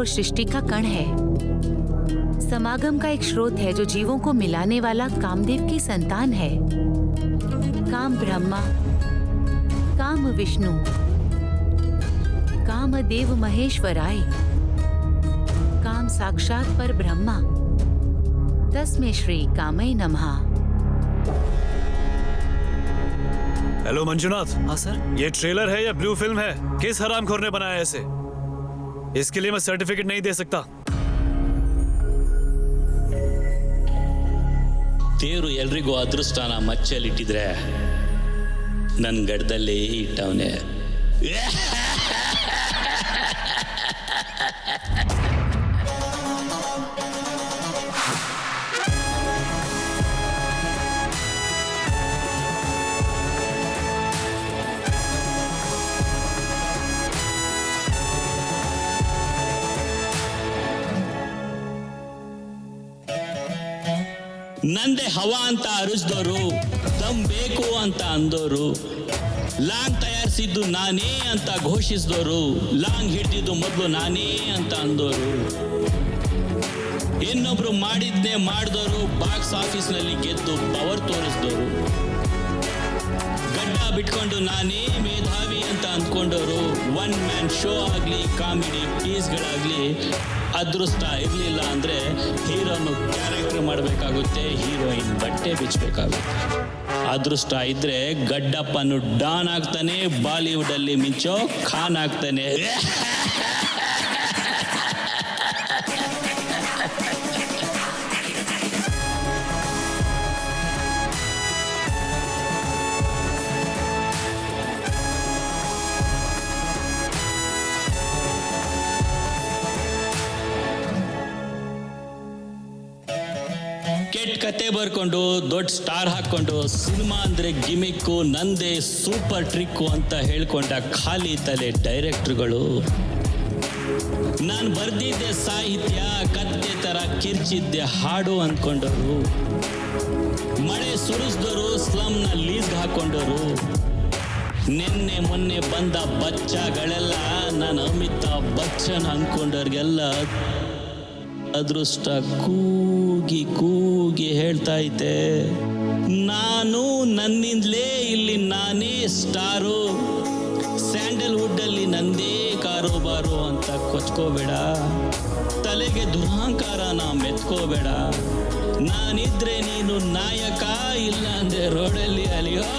और सृष्टि का कण है। समागम का एक स्रोत है जो जीवों को मिलाने वाला कामदेव की संतान है। काम ब्रह्मा, काम विष्णु, कामदेव महेश्वराय, काम साक्षात पर ब्रह्मा, तस्मै श्री कामय नमः। हेलो मंजुनाथ। हाँ सर। ये ट्रेलर है या ब्लू फिल्म है? किस हरामखोर ने बनाया ऐसे? इसके लिए मैं सर्टिफिकेट नहीं दे सकता। ದೇವರು ಎಲ್ರಿಗೂ ಅದೃಷ್ಟನ ಮಚ್ಚಲಿಟ್ಟಿದ್ರೆ ನನ್ನ ಗಡ್ಡದಲ್ಲಿ ಇಟ್ಟವನೇ. ನಂದೆ ಹವಾ ಅಂತ ಅರಿಸಿದವರು, ದಮ್ ಬೇಕು ಅಂತ ಅಂದೋರು, ಲಾಂಗ್ ತಯಾರಿಸಿದ್ದು ನಾನೇ ಅಂತ ಘೋಷಿಸಿದವರು, ಲಾಂಗ್ ಹಿಡಿದಿದ್ದು ಮೊದಲು ನಾನೇ ಅಂತ ಅಂದೋರು, ಇನ್ನೊಬ್ರು ಮಾಡಿದ್ನೇ ಮಾಡಿದವರು, ಬಾಕ್ಸ್ ಆಫೀಸ್ನಲ್ಲಿ ಗೆದ್ದು ಪವರ್ ತೋರಿಸಿದವರು, ಗಡ್ಡ ಬಿಟ್ಕೊಂಡು ನಾನೇ ಮೇಧಾವಿ ಅಂತ ಅಂದ್ಕೊಂಡವರು, ಒನ್ ಮ್ಯಾನ್ ಶೋ ಆಗಲಿ ಕಾಮಿಡಿ ಪೀಸ್ಗಳಾಗಲಿ ಅದೃಷ್ಟ ಇರಲಿಲ್ಲ ಅಂದರೆ ಹೀರೋನು ಕ್ಯಾರೆಕ್ಟರ್ ಮಾಡಬೇಕಾಗುತ್ತೆ, ಹೀರೋಯಿನ್ ಬಟ್ಟೆ ಬಿಚ್ಚಬೇಕಾಗುತ್ತೆ. ಅದೃಷ್ಟ ಇದ್ದರೆ ಗಡ್ಡಪ್ಪನು ಡಾನ್ ಆಗ್ತಾನೆ, ಬಾಲಿವುಡಲ್ಲಿ ಮಿಂಚೋ ಖಾನ್ ಆಗ್ತಾನೆ. ಕೆಟ್ಟ ಕತೆ ಬರ್ಕೊಂಡು ದೊಡ್ಡ ಸ್ಟಾರ್ ಹಾಕ್ಕೊಂಡು ಸಿನಿಮಾ ಅಂದರೆ ಗಿಮಿಕ್ಕು, ನಂದೇ ಸೂಪರ್ ಟ್ರಿಕ್ಕು ಅಂತ ಹೇಳ್ಕೊಂಡ ಖಾಲಿ ತಲೆ ಡೈರೆಕ್ಟ್ರುಗಳು, ನಾನು ಬರ್ದಿದ್ದೆ ಸಾಹಿತ್ಯ ಕತ್ತೆ ಥರ ಕಿರ್ಚಿದ್ದೆ ಹಾಡು ಅಂದ್ಕೊಂಡವರು, ಮಳೆ ಸುರಿಸಿದವರು ಸ್ಲಮ್ನ ಲೀಸ್ಗೆ ಹಾಕ್ಕೊಂಡವರು, ನಿನ್ನೆ ಮೊನ್ನೆ ಬಂದ ಬಚ್ಚಗಳೆಲ್ಲ ನಾನು ಅಮಿತಾಬ್ ಬಚ್ಚನ್ ಅಂದ್ಕೊಂಡವ್ರಿಗೆಲ್ಲ ಅದೃಷ್ಟ ಕೂಗಿ ಕೂಗಿ ಹೇಳ್ತಾ ಐತೆ, ನಾನು ನನ್ನಿಂದಲೇ ಇಲ್ಲಿ ನಾನೇ ಸ್ಟಾರು, ಸ್ಯಾಂಡಲ್ವುಡ್ಡಲ್ಲಿ ನಂದೇ ಕಾರೋಬಾರು ಅಂತ ಕೊಚ್ಕೋಬೇಡ, ತಲೆಗೆ ದುರಹಂಕಾರನ ಮೆತ್ಕೋಬೇಡ, ನಾನಿದ್ರೆ ನೀನು ನಾಯಕ, ಇಲ್ಲ ಅಂದರೆ ರೋಡಲ್ಲಿ ಅಲಿಯೋ.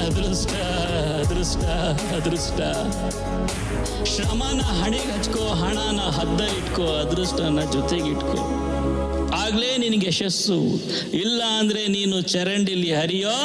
ಅದೃಷ್ಟ ಅದೃಷ್ಟ ಅದೃಷ್ಟ. ಶ್ರಮನ ಹಣೆಗೆ ಹಚ್ಕೋ, ಹಣನ ಹದ್ದಲಿಟ್ಕೋ, ಅದೃಷ್ಟನ ಜೊತೆಗಿಟ್ಕೋ, ಆಗ್ಲೇ ನಿನಗೆ ಯಶಸ್ಸು, ಇಲ್ಲ ಅಂದ್ರೆ ನೀನು ಚರಂಡಿಲಿ ಹರಿಯೋ.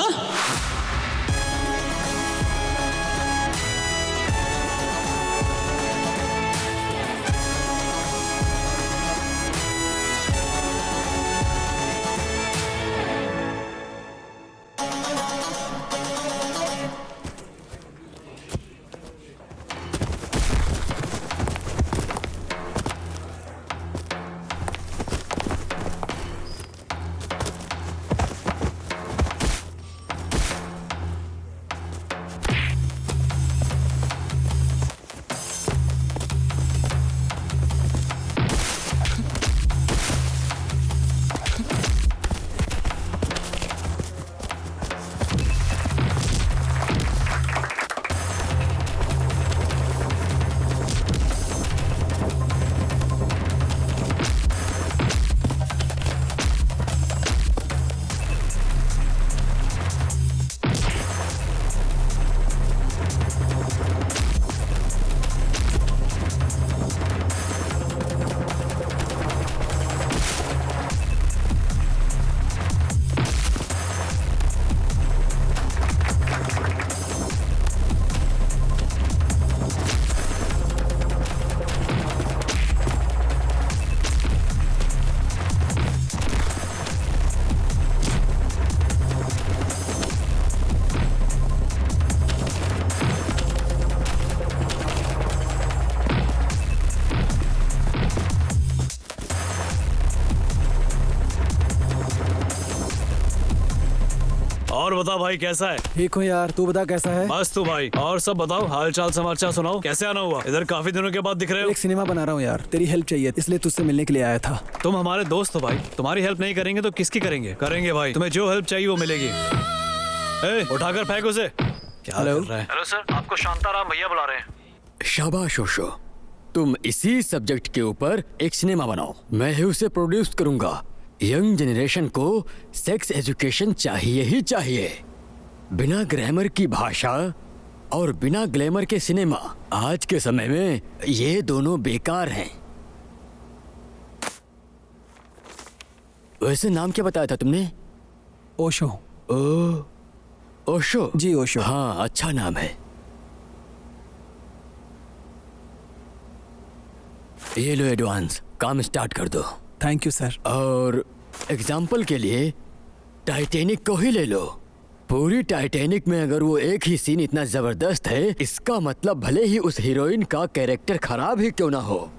और बता भाई कैसा है? ठीक हूँ यार, तू बता कैसा है? बस तू भाई। और सब बताओ, हाल चाल समाचार सुनाओ। कैसे आना हुआ? इधर काफी दिनों के बाद दिख रहे हो। एक सिनेमा बना रहा हूँ यार, तेरी हेल्प चाहिए इसलिए तुझसे मिलने के लिए आया था। तुम हमारे दोस्त हो भाई, तुम्हारी हेल्प नहीं करेंगे तो किसकी करेंगे? करेंगे भाई, तुम्हें जो हेल्प चाहिए वो मिलेगी। उठाकर फेंक उसे। क्या हेलो? कर रहा है? हेलो सर, आपको शांताराम भैया बुला रहे हैं। शाबाश ओशो, तुम इसी सब्जेक्ट के ऊपर एक सिनेमा बनाओ, मैं ही उसे प्रोड्यूस करूंगा। यंग जनरेशन को सेक्स एजुकेशन चाहिए ही चाहिए। बिना ग्रामर की भाषा और बिना ग्लैमर के सिनेमा आज के समय में ये दोनों बेकार हैं। वैसे नाम क्या बताया था तुमने? ओशो। ओशो? जी ओशो। हाँ, अच्छा नाम है। ये लो एडवांस, काम स्टार्ट कर दो। Thank you sir. और एग्जाम्पल के लिए टाइटैनिक को ही ले लो। पूरी टाइटैनिक में अगर वो एक ही सीन इतना जबरदस्त है, इसका मतलब भले ही उस हीरोइन का कैरेक्टर खराब ही क्यों ना हो,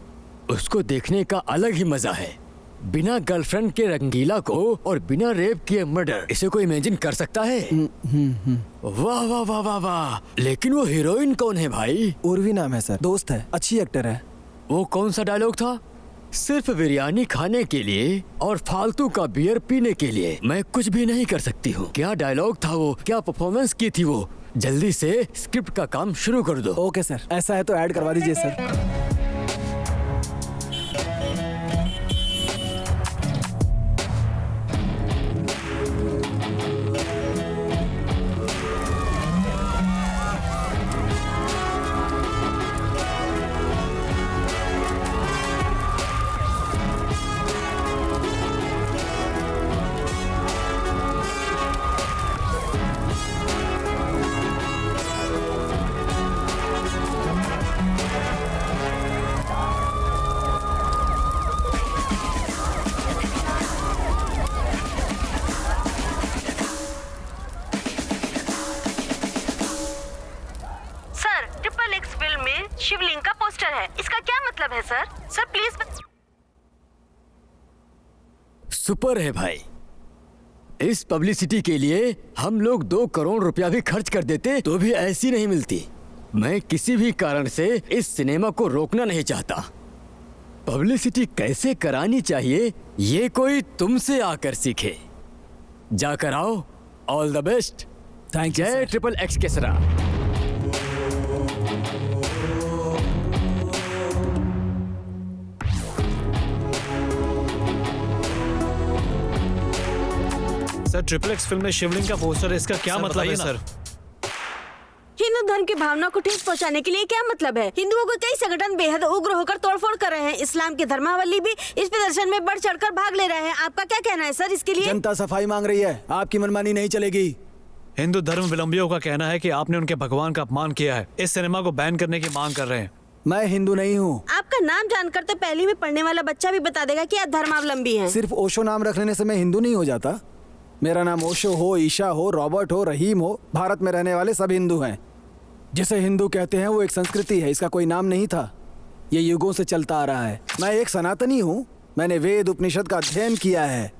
उसको देखने का अलग ही मजा है। बिना गर्लफ्रेंड के रंगीला को और बिना रेप किए मर्डर, इसे कोई इमेजिन कर सकता है? वाह वाह वाह वाह वाह। लेकिन वो हीरोइन कौन है भाई? उर्वी नाम है सर, दोस्त है, अच्छी एक्टर है। वो कौन सा डायलॉग था? सिर्फ बिरयानी खाने के लिए और फालतू का बियर पीने के लिए मैं कुछ भी नहीं कर सकती हूँ। क्या डायलॉग था वो? क्या परफॉर्मेंस की थी वो? जल्दी से स्क्रिप्ट का काम शुरू कर दो। ओके सर, ऐसा है तो ऐड करवा दीजिए सर। शिवलिंग का पोस्टर है, इसका क्या मतलब है सर? Sir please. सुपर है भाई। इस पब्लिसिटी के लिए हम लोग 2 करोड़ रुपया भी खर्च कर देते तो भी ऐसी नहीं मिलती। मैं किसी भी कारण से इस सिनेमा को रोकना नहीं चाहता। पब्लिसिटी कैसे करानी चाहिए ये कोई तुमसे आकर सीखे। जाकर आओ। All the best. Thank you जय ट्रिपल एक्स केसरा। सर, ट्रिपल एक्स फिल्म में शिवलिंग का पोस्टर है, इसका क्या मतलब है सर? हिंदू धर्म की भावना को ठेस पहुंचाने के लिए क्या मतलब है? हिंदुओं को कई संगठन बेहद उग्र होकर तोड़फोड़ कर रहे हैं। इस्लाम के धर्मावलंबी भी इस प्रदर्शन में बढ़ चढ़कर भाग ले रहे हैं। आपका क्या कहना है सर इसके लिए? जनता सफाई मांग रही है, आपकी मनमानी नहीं चलेगी। हिंदू धर्मावलंबियों का कहना है कि आपने उनके भगवान का अपमान किया है, इस सिनेमा को बैन करने की मांग कर रहे हैं। मैं हिंदू नहीं हूँ। आपका नाम जानकर तो पहली में पढ़ने वाला बच्चा भी बता देगा कि आप धर्मावलंबी हैं। सिर्फ ओशो नाम रख लेने से मैं हिंदू नहीं हो जाता। मेरा नाम ओशो हो, ईशा हो, रॉबर्ट हो, रहीम हो, भारत में रहने वाले सब हिंदू हैं। जिसे हिंदू कहते हैं वो एक संस्कृति है, इसका कोई नाम नहीं था। ये युगों से चलता आ रहा है। मैं एक सनातनी हूँ। मैंने वेद उपनिषद का अध्ययन किया है।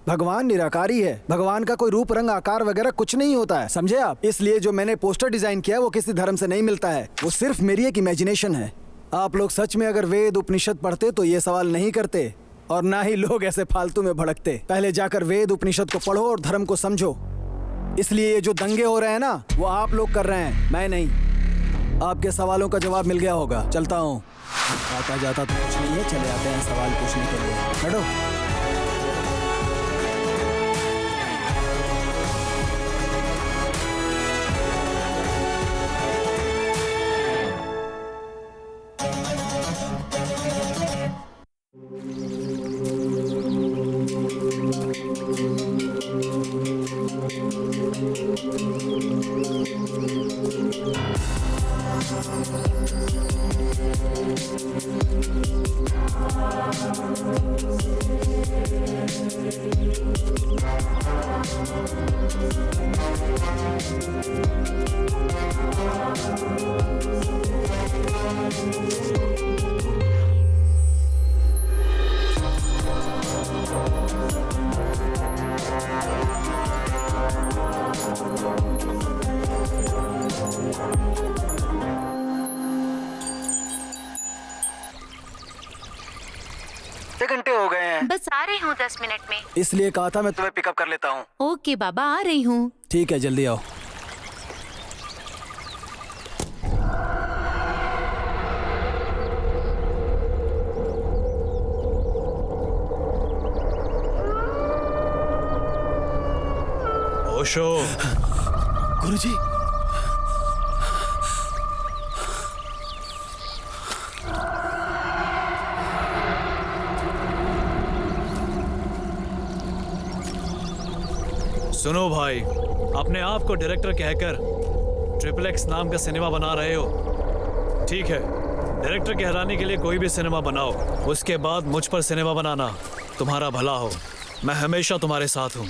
भगवान निराकारी है। भगवान का कोई रूप रंग आकार वगैरह कुछ नहीं होता है, समझे आप? इसलिए जो मैंने पोस्टर डिजाइन किया है वो किसी धर्म से नहीं मिलता है। वो सिर्फ मेरी एक इमेजिनेशन है। आप लोग सच में अगर वेद उपनिषद पढ़ते तो ये सवाल नहीं करते और ना ही लोग ऐसे फालतू में भड़कते। पहले जाकर वेद उपनिषद को पढ़ो और धर्म को समझो। इसलिए ये जो दंगे हो रहे हैं ना, वो आप लोग कर रहे हैं, मैं नहीं। आपके सवालों का जवाब मिल गया होगा। चलता हूँ। आता जाता तो कुछ नहीं है, चले आते हैं सवाल पूछने के लिए। बैठो। आधे घंटे हो गए हैं। बस आ रही हूँ 10 मिनट में। इसलिए कहा था मैं तुम्हें पिकअप कर लेता हूँ। ओके बाबा, आ रही हूँ। ठीक है, जल्दी आओ। ओशो, गुरुजी, सुनो भाई, अपने आप को डायरेक्टर कहकर ट्रिपल एक्स नाम का सिनेमा बना रहे हो। ठीक है, डायरेक्टर कहलाने के लिए कोई भी सिनेमा बनाओ, उसके बाद मुझ पर सिनेमा बनाना। तुम्हारा भला हो, मैं हमेशा तुम्हारे साथ हूँ।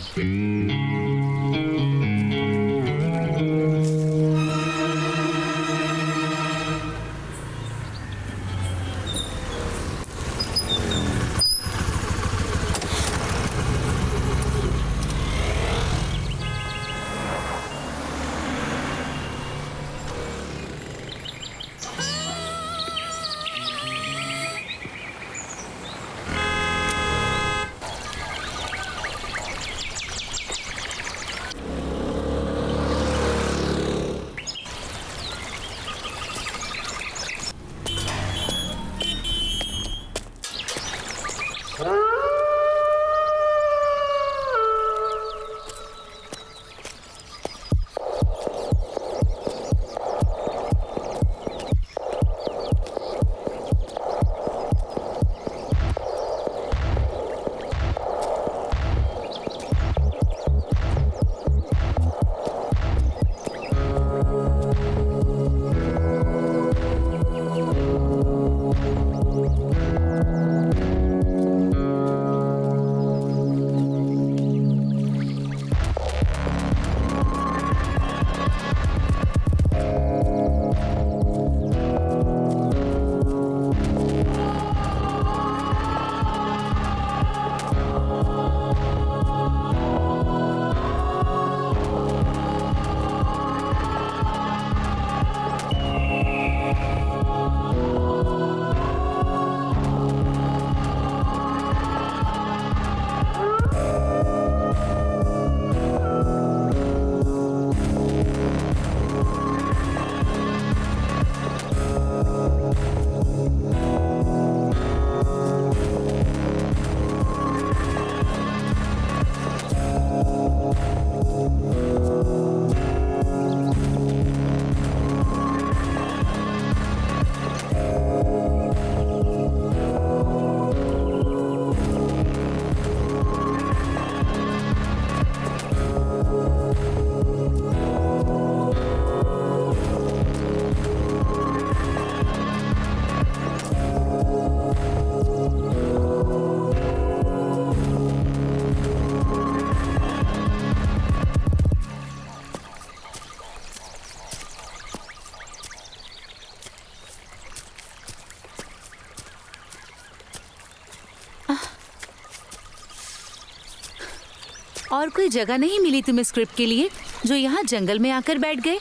और कोई जगह नहीं मिली तुम्हें स्क्रिप्ट के लिए जो यहाँ जंगल में आकर बैठ गए?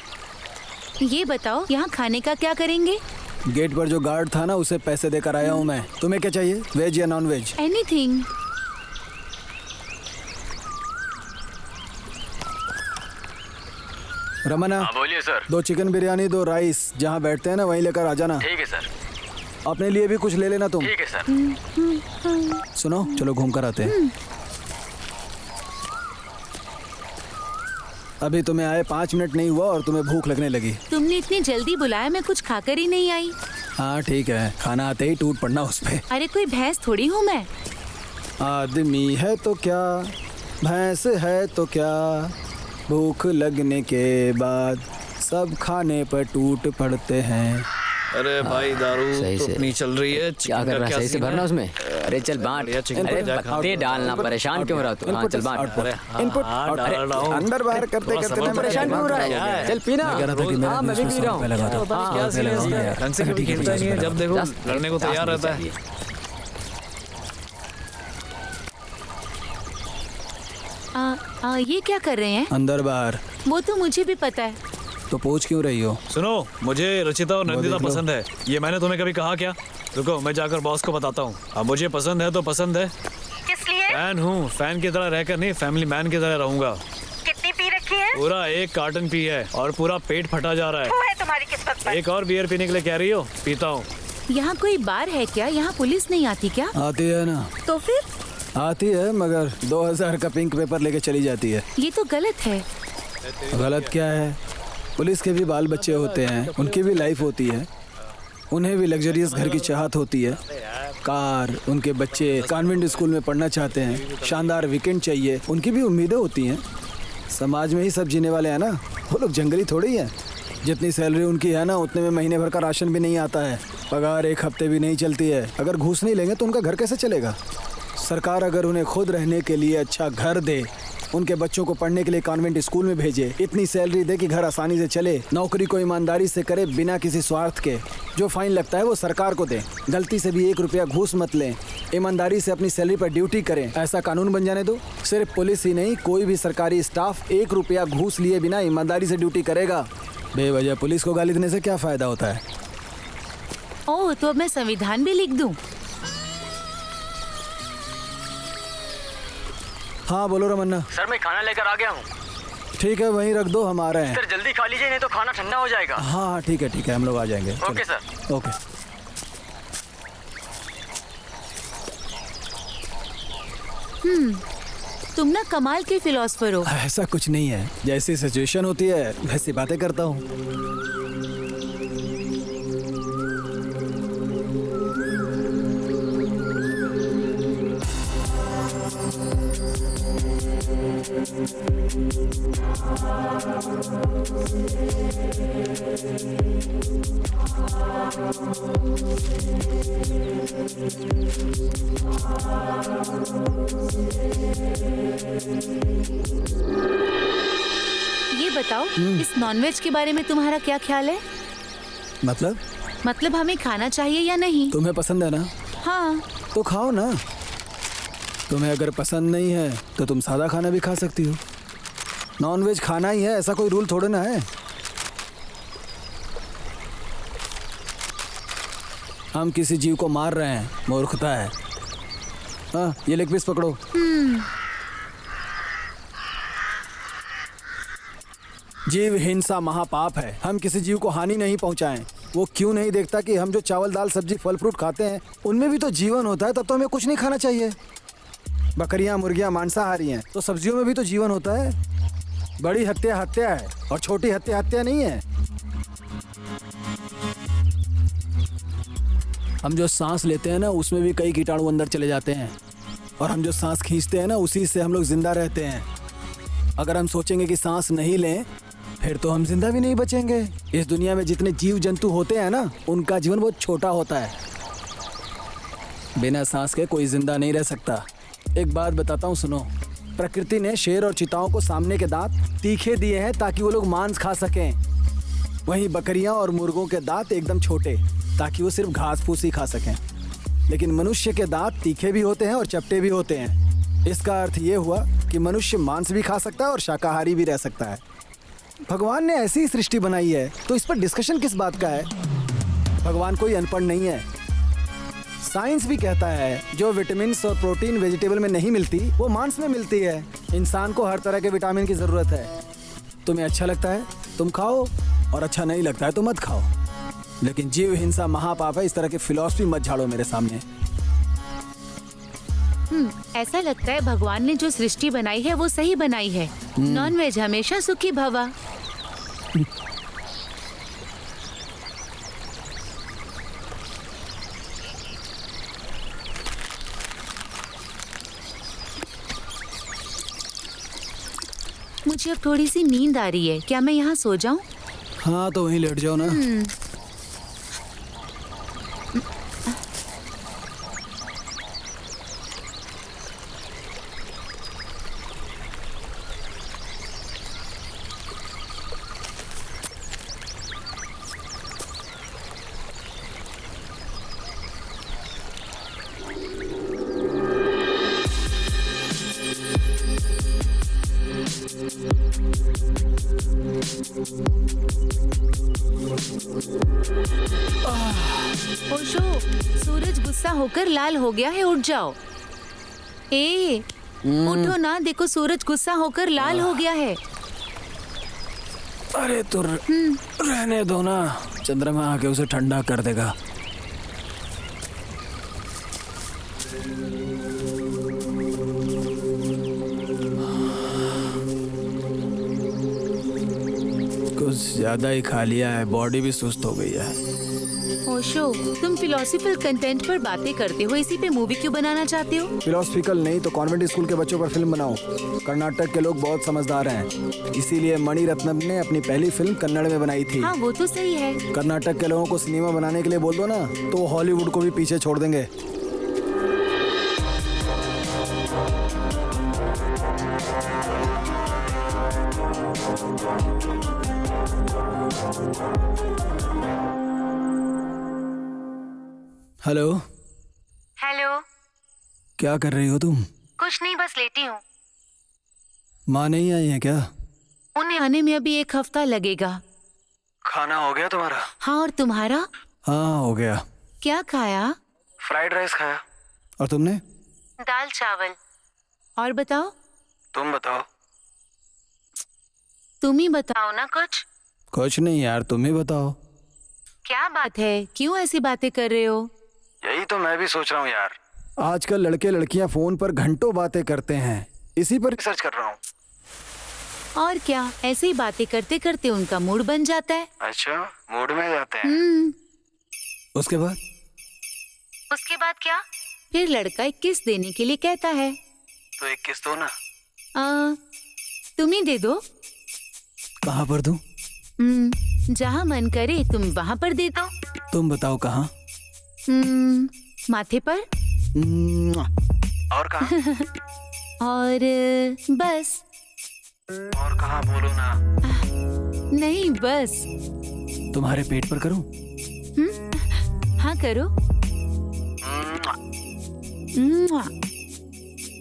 ये बताओ, यहाँ खाने का क्या करेंगे? गेट पर जो गार्ड था ना, उसे पैसे देकर आया हूँ मैं। तुम्हें क्या चाहिए, वेज या नॉन वेज? एनीथिंग। रमना, बोलिए सर। 2 चिकन बिरयानी, 2 राइस, जहाँ बैठते हैं ना वहीं लेकर आ जाना। ठीक है सर। अपने लिए भी कुछ ले लेना तुम। ठीक है सर। सुनो, चलो घूम कर आते हैं। अभी तुम्हें आए 5 मिनट नहीं हुआ और तुम्हें भूख लगने लगी। तुमने इतनी जल्दी बुलाया, मैं कुछ खाकर ही नहीं आई। हाँ ठीक है, खाना आते ही टूट पड़ना उस पे। अरे कोई भैंस थोड़ी हूँ मैं। आदमी है तो क्या, भैंस है तो क्या, भूख लगने के बाद सब खाने पर टूट पड़ते हैं। अरे भाई, दारू सही तो से। अपनी चल रही है। क्या कर रहा है? सही से भरना उसमें। अरे चल बांट। अरे पत्ते डालना, परेशान क्यों हो रहा तू? हाँ चल बांट। इनपुट अरे अंदर बाहर करते करते मैं परेशान क्यों हो रहा है? चल पीना। हाँ मैं भी पी रहा हूँ। ढंग से कभी खेलता नहीं है, जब देखो लड़ने को तैयार रहता है। ये क्या कर रहे हैं? अंदर बाहर। वो तो मुझे भी पता है। तो पूछ क्यों रही हो? सुनो, मुझे रचिता और नंदिता देख लो। पसंद है। ये मैंने तुम्हें कभी कहा क्या? रुको, मैं जाकर बॉस को बताता हूँ। अब मुझे पसंद है तो पसंद है। किस लिए? फैन हूँ, फैन की तरह रहकर नहीं, फैमिली मैन की तरह रहूंगा। कितनी पी रखी है? पूरा 1 कार्टन पी है और पूरा पेट फटा जा रहा वो है तुम्हारी किस्मत पर। एक और बियर पीने के लिए कह रही हो? पीता हूँ। यहाँ कोई बार है क्या? यहाँ पुलिस नहीं आती क्या? आती है ना, तो फिर? आती है, मगर 2000 का पिंक पेपर लेके चली जाती है। ये तो गलत है। गलत क्या है? पुलिस के भी बाल बच्चे होते हैं, उनकी भी लाइफ होती है, उन्हें भी लग्जरियस घर की चाहत होती है, कार, उनके बच्चे कॉन्वेंट स्कूल में पढ़ना चाहते हैं, शानदार वीकेंड चाहिए, उनकी भी उम्मीदें होती हैं। समाज में ही सब जीने वाले हैं ना, वो लोग जंगली थोड़ी ही हैं। जितनी सैलरी उनकी है ना, उतने में महीने भर का राशन भी नहीं आता है, पगार 1 हफ्ते भी नहीं चलती है। अगर घूस नहीं लेंगे तो उनका घर कैसे चलेगा? सरकार अगर उन्हें खुद रहने के लिए अच्छा घर दे, उनके बच्चों को पढ़ने के लिए कॉन्वेंट स्कूल में भेजे, इतनी सैलरी दे कि घर आसानी से चले, नौकरी को ईमानदारी से करे बिना किसी स्वार्थ के, जो फाइन लगता है वो सरकार को दे, गलती से भी 1 रुपया घूस मत लें, ईमानदारी से अपनी सैलरी पर ड्यूटी करें, ऐसा कानून बन जाने दो। सिर्फ पुलिस ही नहीं, कोई भी सरकारी स्टाफ 1 रुपया घूस लिए बिना ईमानदारी से ड्यूटी करेगा। बेवजह पुलिस को गाली देने से क्या फायदा होता है? ओह, तो अब मैं संविधान भी लिख दूं? हाँ बोलो रमन्ना। सर मैं खाना लेकर आ गया हूँ। ठीक है, वहीं रख दो, हम आ रहे हैं। सर जल्दी खा लीजिए नहीं तो खाना ठंडा हो जाएगा। हाँ ठीक है, हम लोग आ जाएंगे। ओके चलो। सर। ओके। तुम ना कमाल के फिलोसफर हो। ऐसा कुछ नहीं है, जैसी सिचुएशन होती है वैसी बातें करता हूँ। ये बताओ, इस नॉनवेज के बारे में तुम्हारा क्या ख्याल है? मतलब हमें खाना चाहिए या नहीं? तुम्हें पसंद है ना, हाँ। तो खाओ ना। तुम्हें अगर पसंद नहीं है तो तुम सादा खाना भी खा सकती हो। नॉनवेज खाना ही है, ऐसा कोई रूल थोड़े ना है। हम किसी जीव को मार रहे हैं, मूर्खता है। हाँ, ये लेग पीस पकड़ो। जीव हिंसा महापाप है। हम किसी जीव को हानि नहीं पहुंचाएं। वो क्यों नहीं देखता कि हम जो चावल दाल सब्जी फल फ्रूट खाते हैं उनमें भी तो जीवन होता है, तब तो हमें कुछ नहीं खाना चाहिए। बकरियां मुर्गियां मांसाहारी हैं, तो सब्जियों में भी तो जीवन होता है। बड़ी हत्या हत्या है और छोटी हत्या हत्या नहीं है। हम जो सांस लेते हैं ना, उसमें भी कई कीटाणु अंदर चले जाते हैं, और हम जो सांस खींचते हैं ना, उसी से हम लोग जिंदा रहते हैं। अगर हम सोचेंगे कि सांस नहीं लें, फिर तो हम जिंदा भी नहीं बचेंगे। इस दुनिया में जितने जीव जंतु होते हैं ना, उनका जीवन बहुत छोटा होता है। बिना सांस के कोई जिंदा नहीं रह सकता। एक बात बताता हूँ, सुनो। प्रकृति ने शेर और चीताओं को सामने के दांत तीखे दिए हैं ताकि वो लोग मांस खा सकें। वहीं बकरियां और मुर्गों के दांत एकदम छोटे, ताकि वो सिर्फ घास फूस ही खा सकें। लेकिन मनुष्य के दांत तीखे भी होते हैं और चपटे भी होते हैं। इसका अर्थ ये हुआ कि मनुष्य मांस भी खा सकता है और शाकाहारी भी रह सकता है। भगवान ने ऐसी सृष्टि बनाई है, तो इस पर डिस्कशन किस बात का है? भगवान कोई अनपढ़ नहीं है। साइंस भी कहता है जो विटामिन और प्रोटीन वेजिटेबल में नहीं मिलती, वो मांस में मिलती है। इंसान को हर तरह के विटामिन की जरूरत है। तुम्हें अच्छा लगता है तुम खाओ, और अच्छा नहीं लगता है तो मत खाओ। लेकिन जीव हिंसा महापाप है। इस तरह की फिलॉसफी मत झाड़ो मेरे सामने। ऐसा लगता है भगवान ने जो सृष्टि बनाई है वो सही बनाई है। नॉनवेज हमेशा सुखी भवा। मुझे अब थोड़ी सी नींद आ रही है, क्या मैं यहाँ सो जाऊँ? हाँ तो वहीं लेट जाओ ना। गुस्सा होकर लाल हो गया है, उठ जाओ। ए उठो ना, देखो सूरज गुस्सा होकर लाल हो गया है। अरे तो रहने दो ना, चंद्रमा आके उसे ठंडा कर देगा। कुछ ज्यादा ही खा लिया है, बॉडी भी सुस्त हो गई है। ओशो, तुम फिलोसफिकल कंटेंट पर बातें करते हो, इसी पे मूवी क्यों बनाना चाहते हो? फिलोसफिकल नहीं तो कॉन्वेंट स्कूल के बच्चों पर फिल्म बनाओ। कर्नाटक के लोग बहुत समझदार हैं, इसीलिए मणि रत्नम ने अपनी पहली फिल्म कन्नड़ में बनाई थी। हाँ वो तो सही है। कर्नाटक के लोगों को सिनेमा बनाने के लिए बोल दो ना, तो वो हॉलीवुड को भी पीछे छोड़ देंगे। हेलो। हेलो। क्या कर रही हो तुम? कुछ नहीं, बस लेटी हूँ। माँ नहीं आई है क्या? उन्हें आने में अभी 1 हफ्ता लगेगा। खाना हो गया तुम्हारा? हाँ, और तुम्हारा? हाँ हो गया। क्या खाया? फ्राइड राइस खाया। और तुमने? दाल चावल। और बताओ? तुम बताओ। तुम ही बताओ ना कुछ। कुछ नहीं यार, तुम ही बताओ। क्या बात है, क्यों ऐसी बातें कर रहे हो? यही तो मैं भी सोच रहा हूँ यार। आजकल लड़के लड़कियां फोन पर घंटों बातें करते हैं, इसी पर रिसर्च कर रहा हूँ। और क्या, ऐसे ही बातें करते करते उनका मूड बन जाता है। अच्छा, मूड में जाते हैं। उसके बाद? उसके बाद क्या? फिर लड़का 1 किस देने के लिए कहता है। तो 1 किस दो ना। तुम ही दे दो। कहाँ पर दूं? जहाँ मन करे तुम वहाँ पर दे दो। तुम बताओ कहाँ? माथे पर। और कहाँ? और बस। और कहाँ बोलो ना। नहीं बस। तुम्हारे पेट पर करूं? हाँ करो।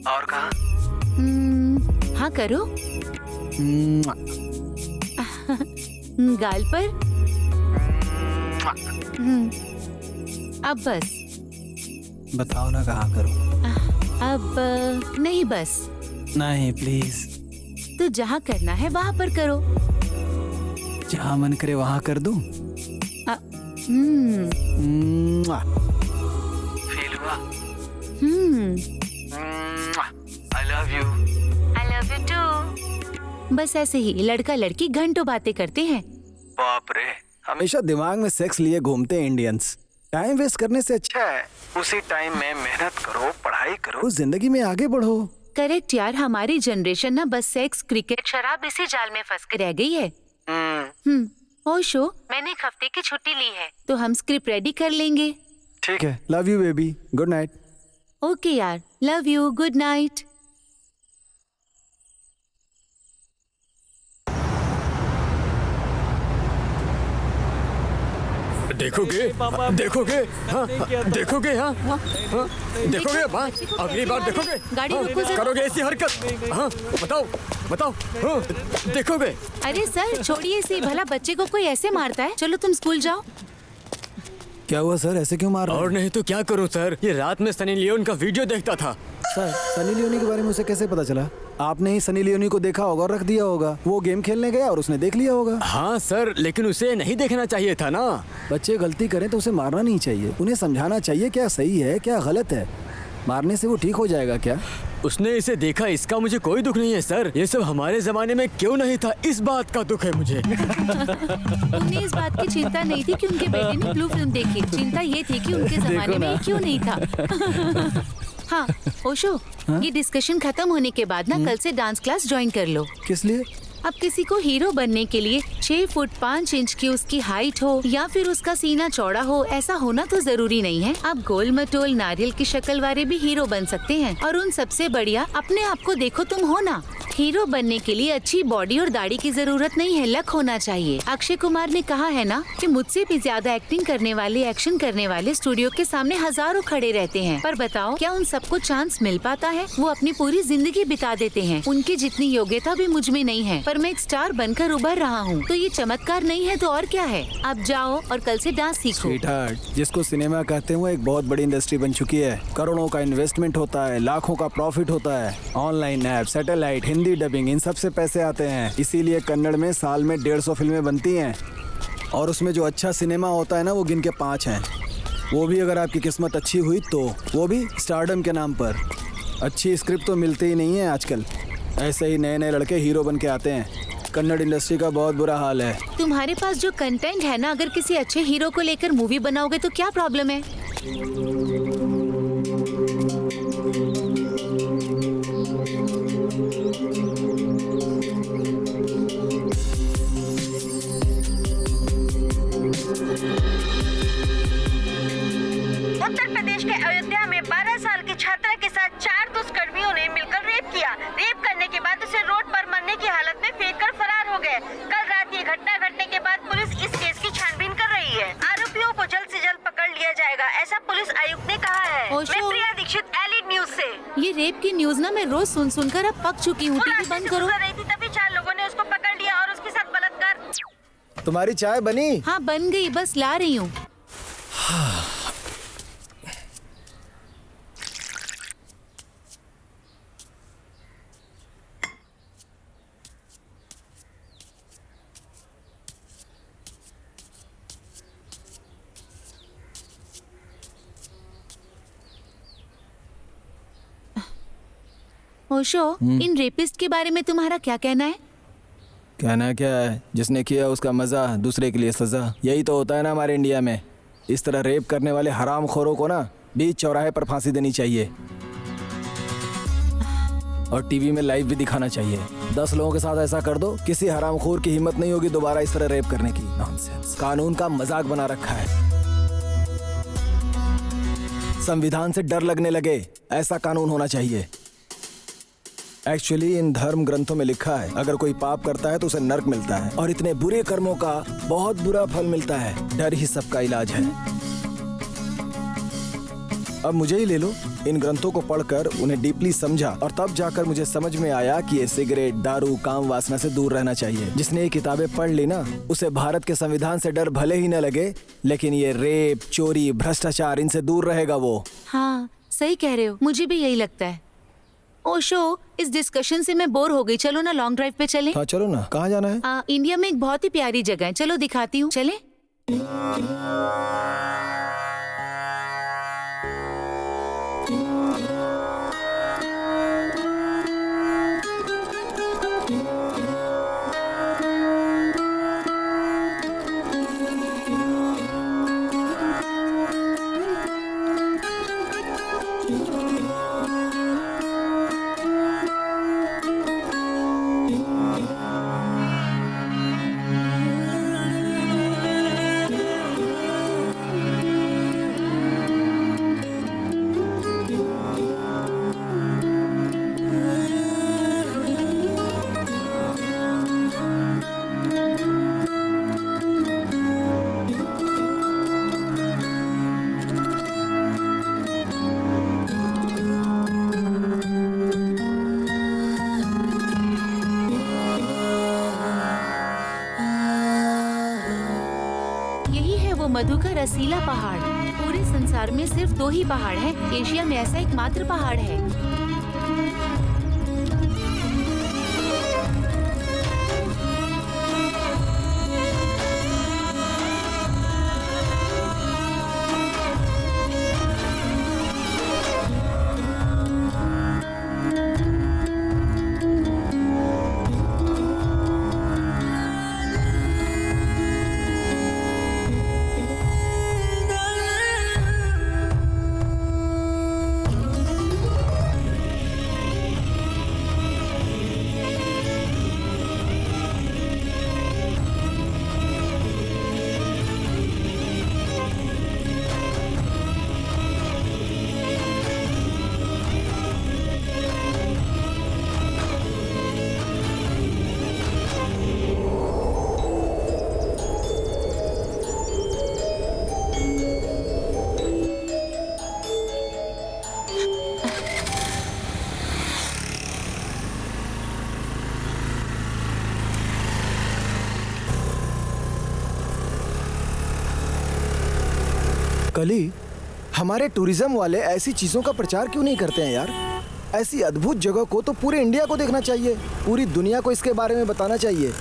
और कहाँ? हाँ करो। गाल पर। अब बस। बताओ ना कहाँ करूं? अब नहीं बस। नहीं प्लीज। तो जहाँ करना है वहाँ पर करो। जहाँ मन करे वहाँ कर दूं? फील हुआ? I love you. I love you too. बस ऐसे ही लड़का लड़की घंटों बातें करते हैं। बाप रे, हमेशा दिमाग में सेक्स लिए घूमते हैं इंडियंस। टाइम वेस्ट करने से अच्छा है उसी टाइम में मेहनत करो, पढ़ाई करो, जिंदगी में आगे बढ़ो। करेक्ट यार, हमारी जनरेशन ना बस सेक्स, क्रिकेट, शराब इसी जाल में फंस कर रह गई है। ओशो, मैंने 1 हफ्ते की छुट्टी ली है, तो हम स्क्रिप्ट रेडी कर लेंगे। ठीक है, love you baby, good night. Okay यार, लव यू, गुड नाइट। देखोगे? देखोगे? हाँ, देखोगे? हाँ, देखोगे? अगली बार देखोगे? गाड़ी रोको जरा। करोगे ऐसी हरकत? हाँ, बताओ, बताओ। हाँ, देखोगे? अरे सर छोड़िए इसे, भला बच्चे को कोई ऐसे मारता है? चलो तुम स्कूल जाओ। क्या हुआ सर, ऐसे क्यों मार रहे हो? और नहीं तो क्या करूं सर, ये रात में सनी लियोन का वीडियो देखता था। सर, सनी लियोनी के बारे में उसे कैसे पता चला? आपने ही सनी लियोनी को देखा होगा और रख दिया होगा। वो गेम खेलने गया और उसने देख लिया होगा। हाँ सर, लेकिन उसे नहीं देखना चाहिए था ना। बच्चे गलती करें तो उसे मारना नहीं चाहिए, उन्हें समझाना चाहिए क्या सही है क्या गलत है। मारने से वो ठीक हो जाएगा क्या? उसने इसे देखा, इसका मुझे कोई दुख नहीं है सर। ये सब हमारे जमाने में क्यों नहीं था, इस बात का दुख है मुझे। उन्हें इस बात की चिंता नहीं थी कि उनके बेटे ने ब्लू फिल्म देखी, चिंता ये थी कि उनके जमाने में क्यों नहीं था। हाँ ओशो, ये डिस्कशन खत्म होने के बाद ना कल से डांस क्लास ज्वाइन कर लो। किस लिए? अब किसी को हीरो बनने के लिए 6 फुट 5 इंच की उसकी हाइट हो या फिर उसका सीना चौड़ा हो, ऐसा होना तो जरूरी नहीं है। आप गोल मटोल नारियल की शक्ल वाले भी हीरो बन सकते हैं। और उन सबसे बढ़िया अपने आप को देखो तुम हो ना। हीरो बनने के लिए अच्छी बॉडी और दाढ़ी की जरूरत नहीं है, लक होना चाहिए। अक्षय कुमार ने कहा है ना कि मुझसे भी ज्यादा एक्टिंग करने वाले, एक्शन करने वाले स्टूडियो के सामने हजारों खड़े रहते हैं, पर बताओ क्या उन सबको चांस मिल पाता है? वो अपनी पूरी जिंदगी बिता देते हैं। उनकी जितनी योग्यता भी मुझ में नहीं है, पर मैं एक स्टार बनकर उभर रहा हूँ, तो ये चमत्कार नहीं है तो और क्या है। अब जाओ और कल से डांस सीखो। स्वीटहार्ट, जिसको सिनेमा कहते हैं वो एक बहुत बड़ी इंडस्ट्री बन चुकी है। करोड़ों का इन्वेस्टमेंट होता है, लाखों का प्रॉफिट होता है। Online app, satellite, Hindi dubbing, इन सब से पैसे आते हैं। इसीलिए कन्नड़ में साल में 150 फिल्में बनती हैं और उसमें जो अच्छा सिनेमा होता है ना, वो गिन के 5 हैं। वो भी अगर आपकी किस्मत अच्छी हुई तो, वो भी स्टारडम के नाम पर। अच्छी स्क्रिप्ट तो मिलती ही नहीं है आजकल। ऐसे ही नए नए लड़के हीरो बन के आते हैं। कन्नड़ इंडस्ट्री का बहुत बुरा हाल है। तुम्हारे पास जो कंटेंट है ना, अगर किसी अच्छे हीरो को लेकर मूवी बनाओगे तो क्या प्रॉब्लम है। उत्तर प्रदेश के अयोध्या में 12 साल की छात्रा के साथ 4 दुष्कर्मियों ने मिलकर रेप किया। रेप करने के बाद उसे रोड पर मरने की हालत में फेंककर फरार हो गए। कल रात ये घटना घटने के बाद पुलिस इस केस की छानबीन कर रही है। आरोपियों को जल्द से जल्द पकड़ लिया जाएगा, ऐसा पुलिस आयुक्त ने कहा है। मैं प्रिया दीक्षित, एलिड न्यूज से। ये रेप की न्यूज ना मैं रोज सुन सुनकर अब पक चुकी हूँ। टीवी बंद करो। रही थी तभी 4 लोगों ने उसको पकड़ लिया और उसके साथ बलात्कार। तुम्हारी चाय बनी? हाँ बन गई, बस ला रही हूँ। ओशो, इन रेपिस्ट के बारे में तुम्हारा क्या कहना है? कहना क्या है, जिसने किया उसका मजा, दूसरे के लिए सजा। यही तो होता है ना हमारे इंडिया में। इस तरह रेप करने वाले हरामखोरों को ना बीच चौराहे पर फांसी देनी चाहिए और टीवी में लाइव भी दिखाना चाहिए। 10 लोगों के साथ ऐसा कर दो, किसी हरामखोर की हिम्मत नहीं होगी दोबारा इस तरह रेप करने की। नॉनसेंस। कानून का मजाक बना रखा है। संविधान से डर लगने लगे, ऐसा कानून होना चाहिए। एक्चुअली इन धर्म ग्रंथों में लिखा है, अगर कोई पाप करता है तो उसे नर्क मिलता है और इतने बुरे कर्मों का बहुत बुरा फल मिलता है। डर ही सबका इलाज है। अब मुझे ही ले लो। इन ग्रंथों को पढ़कर उन्हें डीपली समझा और तब जाकर मुझे समझ में आया कि ये सिगरेट, दारू, काम वासना से दूर रहना चाहिए। जिसने ये किताबें पढ़ ली ना, उसे भारत के संविधान से डर भले ही न लगे, लेकिन ये रेप, चोरी, भ्रष्टाचार, इनसे दूर रहेगा वो। हाँ सही कह रहे हो, मुझे भी यही लगता है। ओशो, इस डिस्कशन से मैं बोर हो गई। चलो ना लॉन्ग ड्राइव पे चलें। हाँ चलो ना। कहाँ जाना है? इंडिया में एक बहुत ही प्यारी जगह है, चलो दिखाती हूँ। चलें? मधु का रसीला पहाड़। पूरे संसार में सिर्फ 2 ही पहाड़ हैं। एशिया में ऐसा एकमात्र पहाड़ है। कली, हमारे टूरिज्म वाले ऐसी चीजों का प्रचार क्यों नहीं करते हैं यार? ऐसी अद्भुत जगह को तो पूरे इंडिया को देखना चाहिए, पूरी दुनिया को इसके बारे में बताना चाहिए।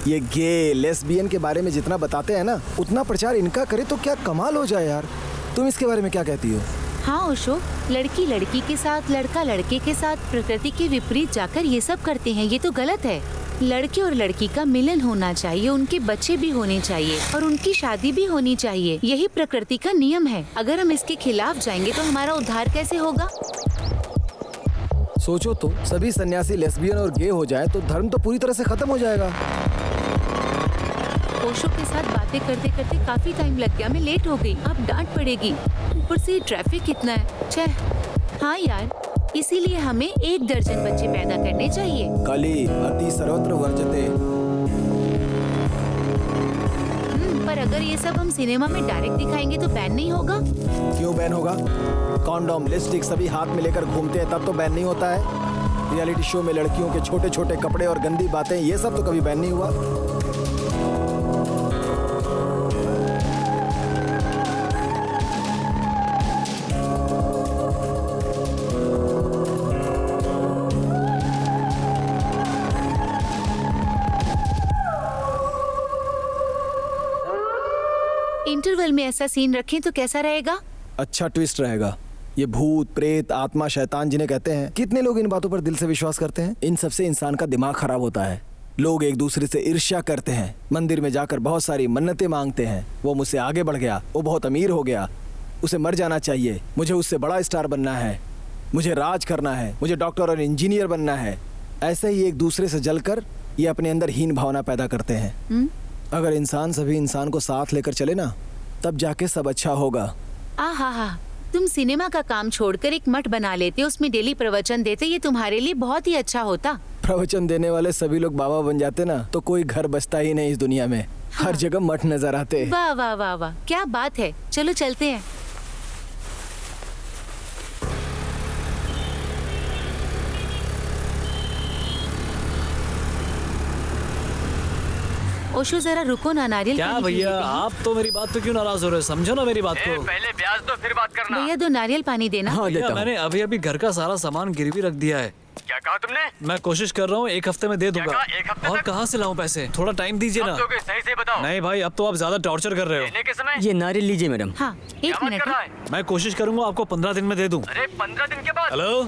ये गे लेस्बियन के बारे में जितना बताते हैं ना, उतना प्रचार इनका करे तो क्या कमाल हो जाए यार। तुम इसके बारे में क्या कहती हो? हाँ ओशो, लड़की लड़की के साथ, लड़का लड़के के साथ प्रकृति के विपरीत जाकर ये सब करते हैं, ये तो गलत है। लड़के और लड़की का मिलन होना चाहिए, उनके बच्चे भी होने चाहिए और उनकी शादी भी होनी चाहिए। यही प्रकृति का नियम है। अगर हम इसके खिलाफ जाएंगे तो हमारा उद्धार कैसे होगा? सोचो तो, सभी सन्यासी लेस्बियन और गे हो जाए तो धर्म तो पूरी तरह से खत्म हो जाएगा। ओशो के साथ बातें करते करते काफी टाइम लग गया, मैं लेट हो गई। अब डांट पड़ेगी, ऊपर से ट्रैफिक कितना है। छह, हाँ यार, इसीलिए हमें 1 दर्जन बच्चे पैदा करने चाहिए। कली अति सर्वत्र वर्जते। पर अगर ये सब हम सिनेमा में डायरेक्ट दिखाएंगे तो बैन नहीं होगा? क्यों बैन होगा? कॉन्डोम लिपस्टिक सभी हाथ में लेकर घूमते हैं तब तो बैन नहीं होता है। रियलिटी शो में लड़कियों के छोटे छोटे कपड़े और गंदी बातें, ये सब तो कभी बैन नहीं हुआ। इंटरवल में ऐसा सीन रखें तो कैसा रहेगा? अच्छा ट्विस्ट रहेगा। ये भूत प्रेत आत्मा शैतान जिन्हें कहते हैं, कितने लोग इन बातों पर दिल से विश्वास करते हैं? इन सबसे इंसान का दिमाग खराब होता है। लोग एक दूसरे से ईर्ष्या करते हैं, मंदिर में जाकर बहुत सारी मन्नतें मांगते हैं। वो मुझसे आगे बढ़ गया, वो बहुत अमीर हो गया, उसे मर जाना चाहिए, मुझे उससे बड़ा स्टार बनना है, मुझे राज करना है, मुझे डॉक्टर और इंजीनियर बनना है। ऐसे ही एक दूसरे से जलकर ये अपने अंदर हीन भावना पैदा करते हैं। अगर इंसान सभी इंसान को साथ लेकर चले ना, तब जाके सब अच्छा होगा। आहा, तुम सिनेमा का काम छोड़कर एक मठ बना लेते, उसमें डेली प्रवचन देते, ये तुम्हारे लिए बहुत ही अच्छा होता। प्रवचन देने वाले सभी लोग बाबा बन जाते ना, तो कोई घर बचता ही नहीं इस दुनिया में। हर जगह मठ नजर आते। वाह वाह वाह वाह, क्या बात है। चलो चलते हैं। ओशो जरा रुको ना, नारियल क्या पानी पी भैया, लेते हैं। आप तो मेरी बात पे क्यों नाराज हो रहे हो? समझो ना मेरी बात को। पहले ब्याज दो फिर बात करना। भैया 2 नारियल पानी देना। हाँ भैया, देता हूँ। मैंने अभी अभी घर का सारा सामान गिरवी रख दिया है। क्या कहा तुमने? मैं कोशिश कर रहा हूँ 1 हफ्ते में दे दूंगा। कहा, 1 हफ्ते और तक? कहाँ से लाऊं पैसे? थोड़ा टाइम दीजिए ना। दोगे सही से बताओ। नहीं भाई, अब तो आप ज्यादा टॉर्चर कर रहे हो। लेने के समय ये नारियल लीजिए मैडम। हाँ, क्या 1 बात मिनट। कर रहा है? मैं कोशिश करूंगा आपको 15 दिन में दे दूं। अरे 15 दिन के बाद? हेलो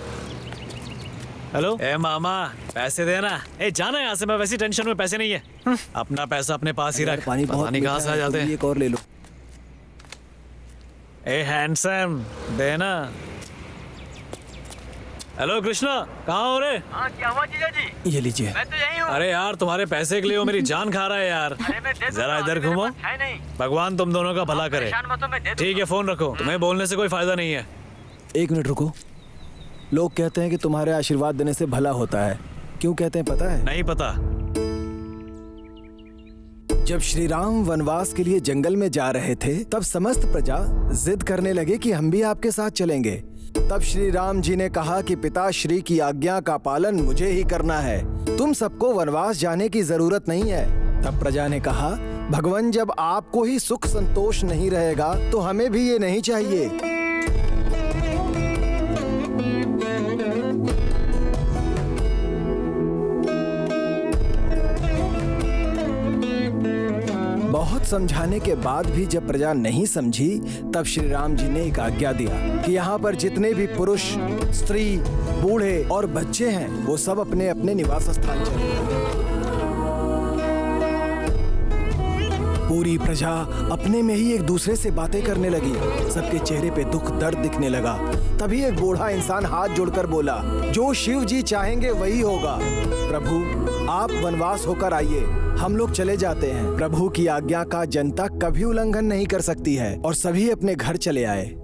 हेलो, ए मामा, पैसे देना। ए जाना यहाँ से, मैं वैसी टेंशन में, पैसे नहीं है। अपना पैसा अपने पास ही रख, पानी पता बहुत नहीं कहाँ से आ जाते हैं। एक और ले लो। ए हैंडसम, देना। हेलो कृष्णा, कहाँ हो रे? हाँ क्या हुआ जीजा जी? ये लीजिए। मैं तो यही हूँ। अरे यार, तुम्हारे पैसे के लिए वो मेरी जान खा रहा है यार। अरे मैं दे दूंगा, जरा इधर अभी मेरे घूमो। पास है नहीं। भगवान तुम दोनों का भला करे। परेशान मत हो, मैं दे दूंगा। ठीक है, फोन रखो, तुम्हें बोलने से कोई फायदा नहीं है। 1 मिनट रुको। लोग कहते हैं कि तुम्हारे आशीर्वाद देने से भला होता है। क्यों कहते हैं पता है? नहीं पता। जब श्री राम वनवास के लिए जंगल में जा रहे थे, तब समस्त प्रजा जिद करने लगे कि हम भी आपके साथ चलेंगे। तब श्री राम जी ने कहा कि पिताश्री की आज्ञा का पालन मुझे ही करना है, तुम सबको वनवास जाने की जरूरत नहीं है। तब प्रजा ने कहा, भगवान जब आपको ही सुख संतोष नहीं रहेगा तो हमें भी ये नहीं चाहिए। बहुत समझाने के बाद भी जब प्रजा नहीं समझी, तब श्री राम जी ने एक आज्ञा दिया कि यहाँ पर जितने भी पुरुष, स्त्री, बूढ़े और बच्चे हैं, वो सब अपने अपने निवास स्थान चले। पूरी प्रजा अपने में ही एक दूसरे से बातें करने लगी। सबके चेहरे पे दुख दर्द दिखने लगा। तभी एक बूढ़ा इंसान हाथ जोड़कर बोला, जो शिव जी चाहेंगे वही होगा। प्रभु आप वनवास होकर आइए, हम लोग चले जाते हैं। प्रभु की आज्ञा का जनता कभी उल्लंघन नहीं कर सकती है। और सभी अपने घर चले आए।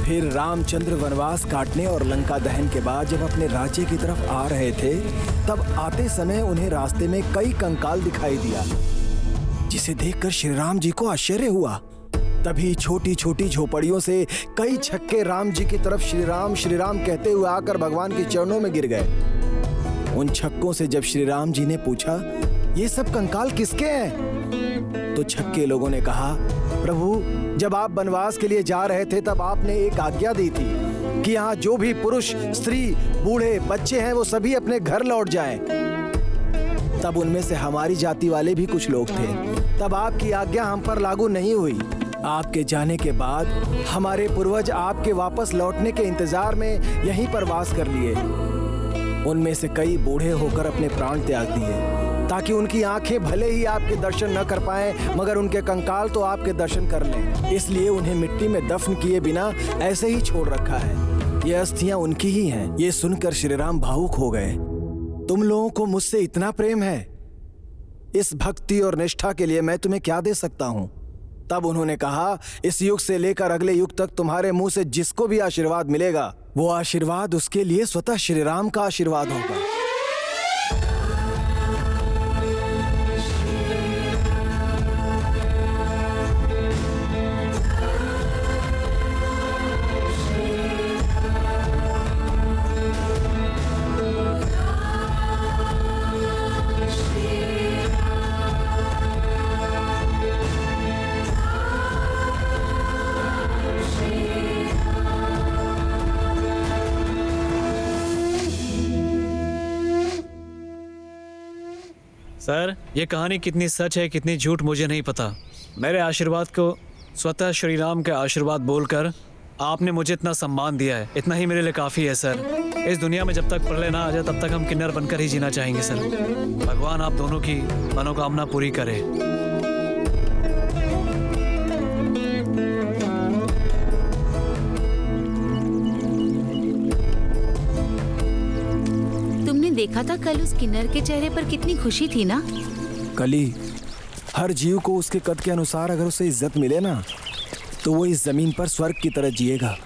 फिर रामचंद्र वनवास काटने और लंका दहन के बाद जब अपने राज्य की तरफ आ रहे थे, तब आते समय उन्हें रास्ते में कई कंकाल दिखाई दिया। जिसे देखकर श्री राम जी को आश्चर्य हुआ। तभी छोटी छोटी झोपड़ियों से कई छक्के राम जी की तरफ श्री राम कहते हुए आकर भगवान के चरणों में गिर गए। उन छक्कों से जब श्री राम जी ने पूछा, ये सब कंकाल किसके हैं? तो छक्के लोगों ने कहा, प्रभु, जब आप वनवास के लिए जा रहे थे तब आपने एक आज्ञा दी थी कि यहाँ जो भी पुरुष, स्त्री, बूढ़े, बच्चे हैं वो सभी अपने घर लौट जाएं। तब उनमें से हमारी जाति वाले भी कुछ लोग थे। तब आपकी आज्ञा हम पर लागू नहीं हुई। आपके जाने के बाद हमारे पूर्वज आपके वापस लौटने के इंतजार में यहीं पर वास कर लिए। उनमें से कई बूढ़े होकर अपने प्राण त्याग दिए ताकि उनकी आंखें भले ही आपके दर्शन न कर पाएं, मगर उनके कंकाल तो आपके दर्शन कर लें। इसलिए उन्हें मिट्टी में दफन किए बिना ऐसे ही छोड़ रखा है। ये अस्थियां उनकी ही हैं। ये सुनकर श्री राम भावुक हो गए। तुम लोगों को मुझसे इतना प्रेम है, इस भक्ति और निष्ठा के लिए मैं तुम्हें क्या दे सकता हूँ? तब उन्होंने कहा, इस युग से लेकर अगले युग तक तुम्हारे मुंह से जिसको भी आशीर्वाद मिलेगा, वो आशीर्वाद उसके लिए स्वतः श्री राम का आशीर्वाद होगा। सर, ये कहानी कितनी सच है कितनी झूठ मुझे नहीं पता। मेरे आशीर्वाद को स्वतः श्री राम के आशीर्वाद बोलकर आपने मुझे इतना सम्मान दिया है, इतना ही मेरे लिए काफ़ी है सर। इस दुनिया में जब तक प्रलय ना आ जाए तब तक हम किन्नर बनकर ही जीना चाहेंगे सर। भगवान आप दोनों की मनोकामना पूरी करे। देखा था कल उस किन्नर के चेहरे पर कितनी खुशी थी ना। कली, हर जीव को उसके कद के अनुसार अगर उसे इज्जत मिले ना, तो वो इस जमीन पर स्वर्ग की तरह जिएगा।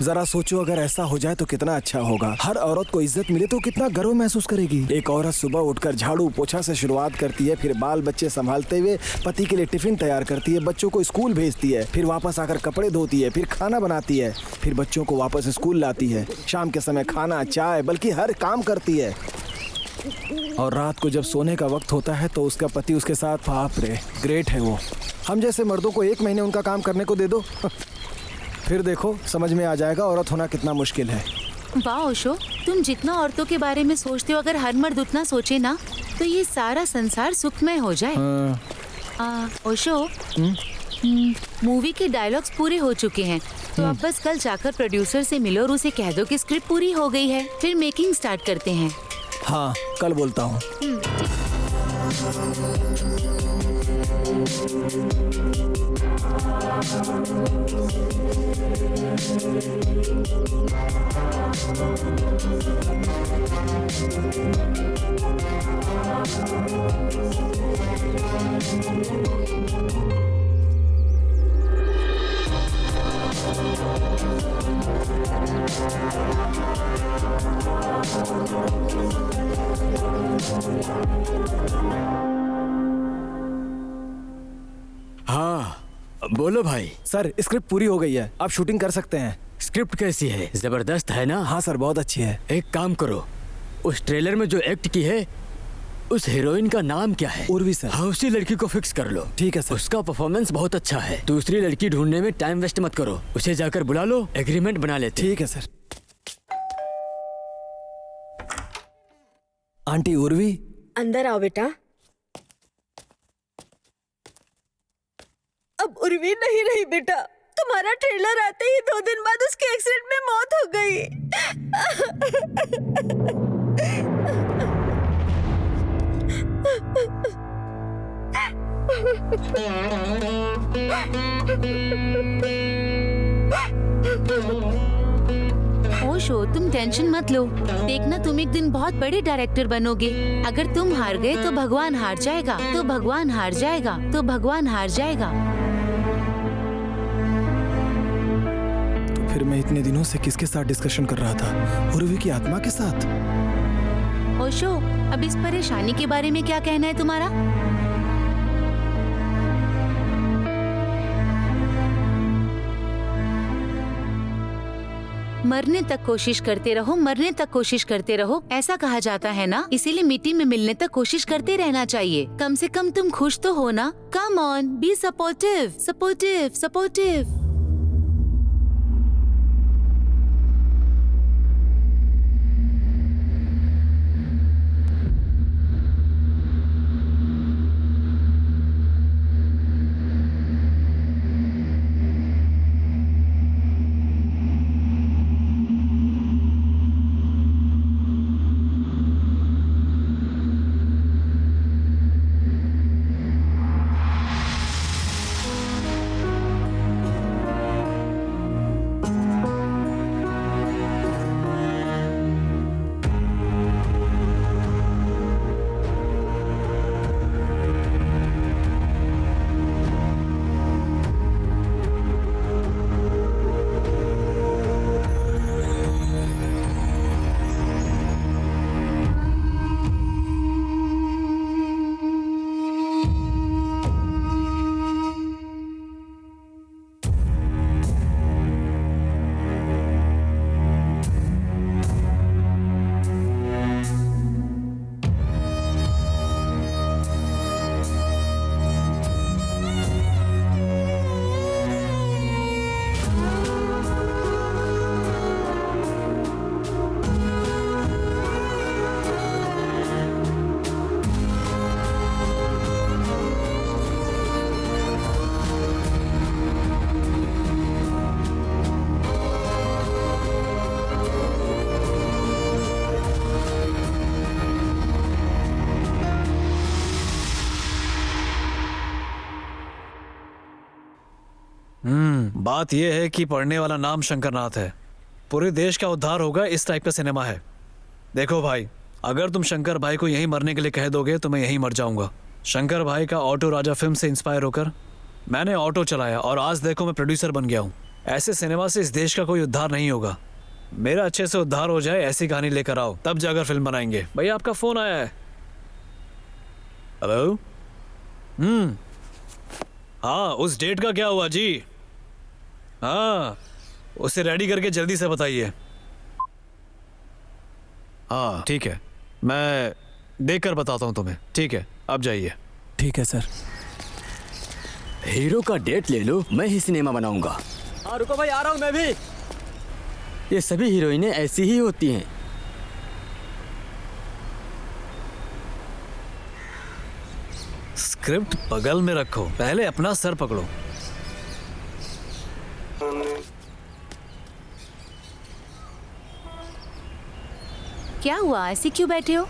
जरा सोचो, अगर ऐसा हो जाए तो कितना अच्छा होगा। हर औरत को इज्जत मिले तो कितना गर्व महसूस करेगी। एक औरत सुबह उठकर झाड़ू पोछा से शुरुआत करती है, फिर बाल बच्चे संभालते हुए पति के लिए टिफिन तैयार करती है, बच्चों को स्कूल भेजती है, फिर वापस आकर कपड़े धोती है, फिर खाना बनाती है, फिर बच्चों को वापस स्कूल लाती है, शाम के समय खाना, चाय, बल्कि हर काम करती है। और रात को जब सोने का वक्त होता है तो उसका पति उसके साथ, बाप रे, ग्रेट है वो। हम जैसे मर्दों को 1 महीने उनका काम करने को दे दो फिर देखो समझ में आ जाएगा औरत होना कितना मुश्किल है। वाह ओशो, तुम जितना औरतों के बारे में सोचते हो, अगर हर मर्द उतना सोचे ना तो ये सारा संसार सुखमय हो जाए। ओशो, मूवी के डायलॉग्स पूरे हो चुके हैं, तो अब बस कल जाकर प्रोड्यूसर से मिलो और उसे कह दो कि स्क्रिप्ट पूरी हो गई है, फिर मेकिंग स्टार्ट करते हैं। हाँ, कल बोलता हूँ। हाँ, बोलो भाई। सर, स्क्रिप्ट पूरी हो गई है, आप शूटिंग कर सकते हैं। स्क्रिप्ट कैसी है? जबरदस्त है ना? हाँ सर, बहुत अच्छी है। एक काम करो, उस ट्रेलर में जो एक्ट की है उस हीरोइन का नाम क्या है? उर्वी सर। हाँ, उसी लड़की को फिक्स कर लो। ठीक है सर। उसका परफॉर्मेंस बहुत अच्छा है। दूसरी लड़की ढूंढने में टाइम वेस्ट मत करो, उसे जाकर बुला लो, एग्रीमेंट बना लेते। ठीक है सर। आंटी उर्वी, अंदर आओ बेटा। अब उर्वी नहीं रही बेटा, तुम्हारा ट्रेलर आते ही 2 दिन बाद उसके एक्सीडेंट में मौत हो गई। ओशो, तुम टेंशन मत लो, देखना तुम एक दिन बहुत बड़े डायरेक्टर बनोगे। अगर तुम हार गए तो भगवान हार जाएगा, तो भगवान हार जाएगा, तो भगवान हार जाएगा। तो फिर मैं इतने दिनों से किसके साथ डिस्कशन कर रहा था? उर्वी की आत्मा के साथ। ओशो, अब इस परेशानी के बारे में क्या कहना है तुम्हारा? मरने तक कोशिश करते रहो, मरने तक कोशिश करते रहो, ऐसा कहा जाता है ना। इसीलिए मिट्टी में मिलने तक कोशिश करते रहना चाहिए। कम से कम तुम खुश तो हो ना। Come on, be supportive, supportive, supportive. बात यह है कि पढ़ने वाला नाम शंकरनाथ है। पूरे देश का उद्धार होगा, इस टाइप का सिनेमा है। देखो भाई, अगर तुम शंकर भाई को यहीं मरने के लिए कह दोगे तो मैं यहीं मर जाऊंगा। शंकर भाई का ऑटो राजा फिल्म से इंस्पायर होकर मैंने ऑटो चलाया और आज देखो मैं प्रोड्यूसर बन गया हूँ। ऐसे सिनेमा से इस देश का कोई उद्धार नहीं होगा। मेरा अच्छे से उद्धार हो जाए ऐसी कहानी लेकर आओ, तब जाकर फिल्म बनाएंगे। भैया आपका फोन आया है। हेलो। हाँ, उस डेट का क्या हुआ जी? हाँ, उसे रेडी करके जल्दी से बताइए। हाँ ठीक है, मैं देखकर बताता हूँ तुम्हें। ठीक है, अब जाइए। ठीक है सर। हीरो का डेट ले लो, मैं ही सिनेमा बनाऊंगा। हाँ रुको भाई, आ रहा हूँ मैं भी। ये सभी हीरोइनें ऐसी ही होती हैं। स्क्रिप्ट बगल में रखो, पहले अपना सर पकड़ो। क्या हुआ, ऐसे क्यों बैठे हो?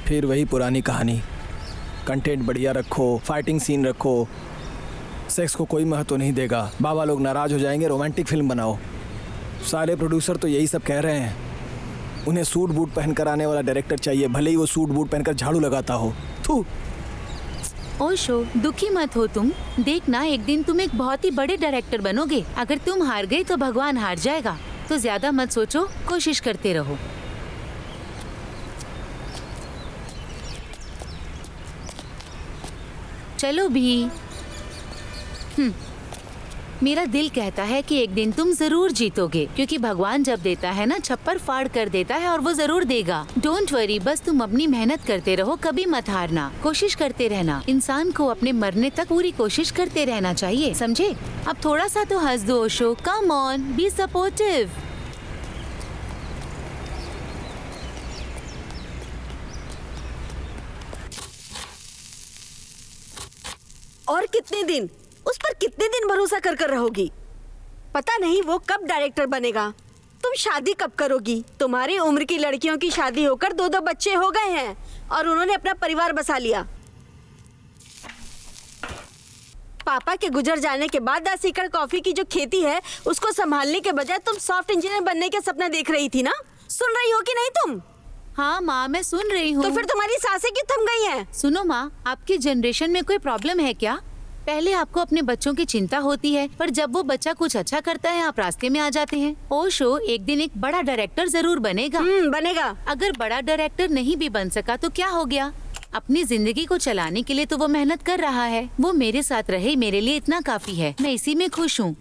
फिर वही पुरानी कहानी। कंटेंट बढ़िया रखो, फाइटिंग सीन रखो, सेक्स को कोई महत्व नहीं देगा, बाबा लोग नाराज हो जाएंगे, रोमांटिक फिल्म बनाओ। सारे प्रोड्यूसर तो यही सब कह रहे हैं। उन्हें सूट बूट पहनकर आने वाला डायरेक्टर चाहिए, भले ही वो सूट बूट पहनकर झाड़ू लगाता हो। थू। ओशो, दुखी मत हो तुम। देखना, एक दिन तुम एक बहुत ही बड़े डायरेक्टर बनोगे। अगर तुम हार गए तो भगवान हार जाएगा। तो ज्यादा मत सोचो, कोशिश करते रहो। चलो भी। मेरा दिल कहता है कि एक दिन तुम जरूर जीतोगे, क्योंकि भगवान जब देता है ना, छप्पर फाड़ कर देता है और वो जरूर देगा। डोंट वरी, बस तुम अपनी मेहनत करते रहो, कभी मत हारना, कोशिश करते रहना। इंसान को अपने मरने तक पूरी कोशिश करते रहना चाहिए, समझे? अब थोड़ा सा तो हंस दो Osho, come on, be supportive. और कितने दिन, उस पर कितने दिन भरोसा कर रहोगी? पता नहीं वो कब डायरेक्टर बनेगा। तुम शादी कब करोगी? तुम्हारी उम्र की लड़कियों की शादी होकर 2-2 बच्चे हो गए हैं और उन्होंने अपना परिवार बसा लिया। पापा के गुजर जाने के बाद 10 एकड़ कॉफी की जो खेती है उसको संभालने के बजाय तुम सॉफ्ट इंजीनियर बनने के सपना देख रही थी ना? सुन रही हो कि नहीं तुम? हाँ माँ, मैं सुन रही हूँ। तो फिर तुम्हारी सांसें क्यों थम गई हैं? सुनो माँ, आपकी जनरेशन में कोई प्रॉब्लम है क्या? पहले आपको अपने बच्चों की चिंता होती है, पर जब वो बच्चा कुछ अच्छा करता है आप रास्ते में आ जाते हैं। ओशो एक दिन एक बड़ा डायरेक्टर जरूर बनेगा। बनेगा। अगर बड़ा डायरेक्टर नहीं भी बन सका तो क्या हो गया? अपनी जिंदगी को चलाने के लिए तो वो मेहनत कर रहा है। वो मेरे साथ रहे, मेरे लिए इतना काफी है। मैं इसी में खुश हूँ।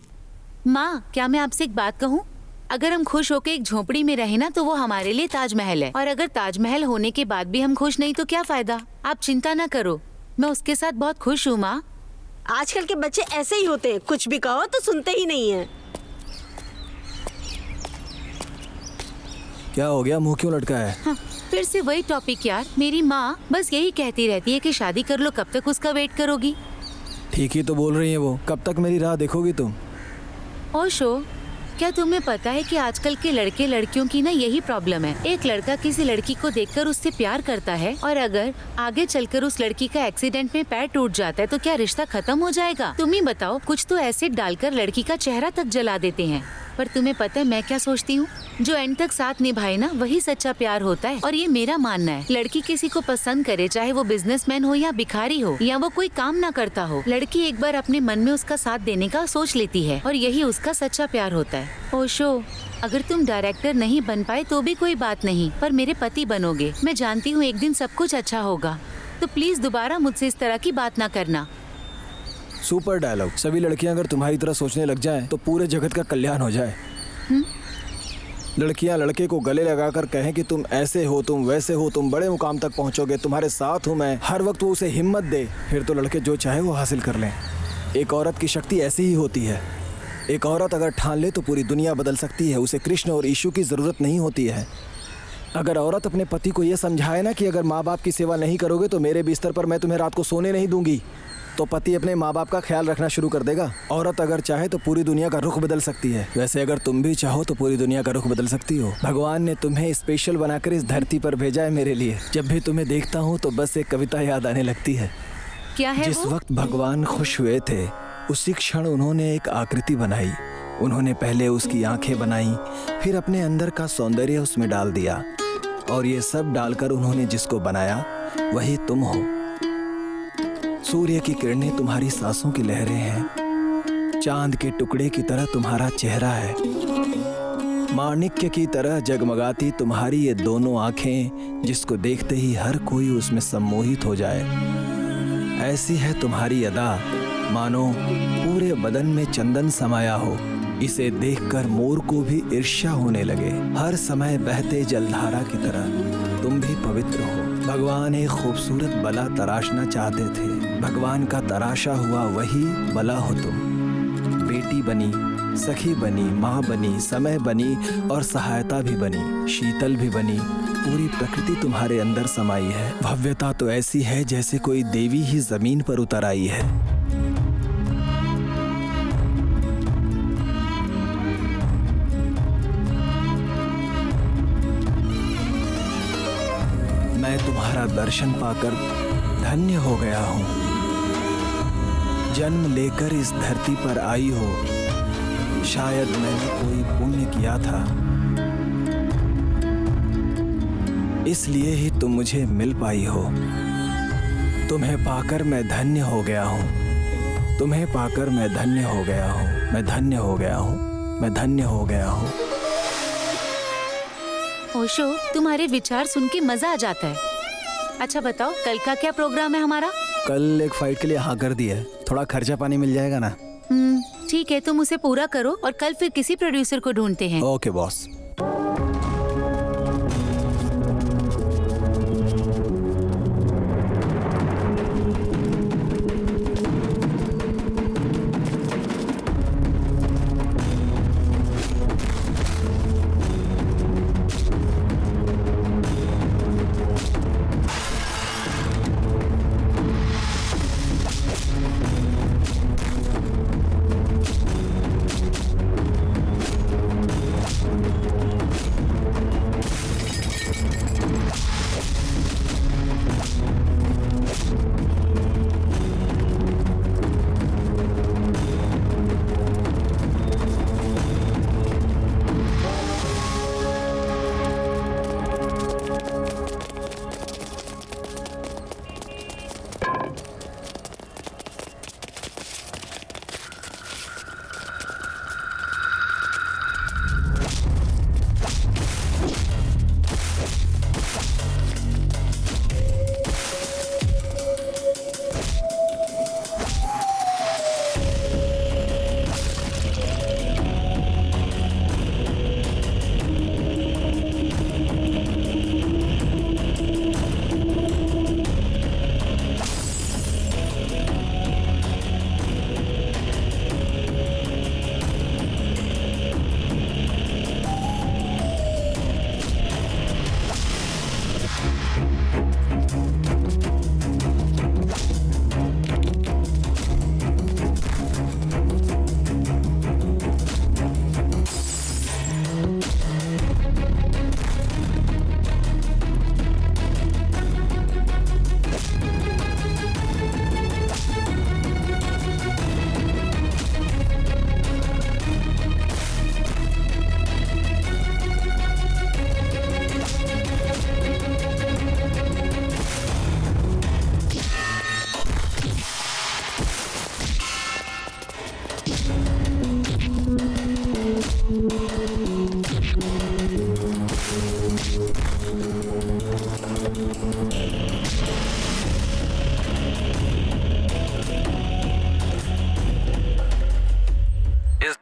माँ, क्या मैं आपसे एक बात कहूँ? अगर हम खुश होकर एक झोपड़ी में रहे ना तो वो हमारे लिए ताजमहल है, और अगर ताजमहल होने के बाद भी हम खुश नहीं तो क्या फायदा। आप चिंता ना करो, मैं उसके साथ बहुत खुश हूँ माँ। आजकल के बच्चे ऐसे ही होते हैं, कुछ भी कहो तो सुनते ही नहीं है। क्या हो गया, मुंह क्यों लटका है? हाँ, फिर से वही टॉपिक यार। मेरी माँ बस यही कहती रहती है कि शादी कर लो, कब तक उसका वेट करोगी। ठीक ही तो बोल रही है वो, कब तक मेरी राह देखोगी तुम? ओशो, क्या तुम्हें पता है कि आजकल के लड़के लड़कियों की ना यही प्रॉब्लम है। एक लड़का किसी लड़की को देखकर उससे प्यार करता है, और अगर आगे चलकर उस लड़की का एक्सीडेंट में पैर टूट जाता है तो क्या रिश्ता खत्म हो जाएगा? तुम ही बताओ, कुछ तो एसिड डालकर लड़की का चेहरा तक जला देते हैं। पर तुम्हें पता है मैं क्या सोचती हूँ? जो एंड तक साथ निभाए ना वही सच्चा प्यार होता है। और ये मेरा मानना है। लड़की किसी को पसंद करे, चाहे वो बिजनेसमैन हो या भिखारी हो या वो कोई काम ना करता हो, लड़की एक बार अपने मन में उसका साथ देने का सोच लेती है, और यही उसका सच्चा प्यार होता है। ओशो, अगर तुम डायरेक्टर नहीं बन पाए तो भी कोई बात नहीं, पर मेरे पति बनोगे। मैं जानती हूँ एक दिन सब कुछ अच्छा होगा, तो प्लीज दोबारा मुझसे इस तरह की बात ना करना। Super dialogue. सभी लड़कियां अगर तुम्हारी तरह सोचने लग जाएं तो पूरे जगत का कल्याण हो जाए। लड़कियां लड़के को गले लगाकर कहें कि तुम ऐसे हो, तुम वैसे हो, तुम बड़े मुकाम तक पहुंचोगे, तुम्हारे साथ हूं मैं, हर वक्त वो उसे हिम्मत दे, फिर तो लड़के जो चाहे वो हासिल कर लें। एक औरत की शक्ति ऐसी ही होती है। एक औरत अगर ठान ले तो पूरी दुनिया बदल सकती है। उसे कृष्ण और यीशु की ज़रूरत नहीं होती है। अगर औरत अपने पति को ये समझाए ना कि अगर माँ बाप की सेवा नहीं करोगे तो मेरे बिस्तर पर मैं तुम्हें रात को सोने नहीं दूंगी, तो पति अपने माँ बाप का ख्याल रखना शुरू कर देगा। औरत अगर चाहे तो पूरी दुनिया का रुख बदल सकती है। वैसे अगर तुम भी चाहो तो पूरी दुनिया का रुख बदल सकती हो। भगवान ने तुम्हें स्पेशल बनाकर इस धरती पर भेजा है मेरे लिए। जब भी तुम्हें देखता हूँ तो बस एक कविता याद आने लगती है। क्या है जिस वो? वक्त भगवान खुश हुए थे उसी क्षण उन्होंने एक आकृति बनाई। उन्होंने पहले उसकी आंखें बनाई, फिर अपने अंदर का सौंदर्य उसमें डाल दिया, और ये सब डालकर उन्होंने जिसको बनाया वही तुम हो। सूर्य की किरणें तुम्हारी सांसों की लहरें हैं। चांद के टुकड़े की तरह तुम्हारा चेहरा है। माणिक्य की तरह जगमगाती तुम्हारी ये दोनों आंखें, जिसको देखते ही हर कोई उसमें सम्मोहित हो जाए। ऐसी है तुम्हारी अदा, मानो पूरे बदन में चंदन समाया हो। इसे देखकर मोर को भी ईर्ष्या होने लगे। हर समय बहते जलधारा की तरह तुम भी पवित्र हो। भगवान एक खूबसूरत बला तराशना चाहते थे। भगवान का तराशा हुआ वही बला हो तुम। बेटी बनी, सखी बनी, माँ बनी, समय बनी और सहायता भी बनी, शीतल भी बनी। पूरी प्रकृति तुम्हारे अंदर समाई है। भव्यता तो ऐसी है जैसे कोई देवी ही जमीन पर उतर आई है। मैं तुम्हारा दर्शन पाकर धन्य हो गया हूँ। जन्म लेकर इस धरती पर आई हो, शायद मैंने कोई पुण्य किया था, इसलिए ही तुम मुझे मिल पाई हो। तुम्हें पाकर मैं धन्य हो गया हूँ। तुम्हें पाकर मैं धन्य हो गया हूँ। मैं धन्य हो गया हूँ। मैं धन्य हो गया हूँ। ओशो, तुम्हारे विचार सुन के मजा आ जाता है। अच्छा बताओ, कल का क्या प्रोग्राम है हमारा? कल एक फाइट के लिए हाँ कर दिया है। थोड़ा खर्चा पानी मिल जाएगा ना? ठीक है, तुम उसे पूरा करो और कल फिर किसी प्रोड्यूसर को ढूंढते हैं। Okay boss.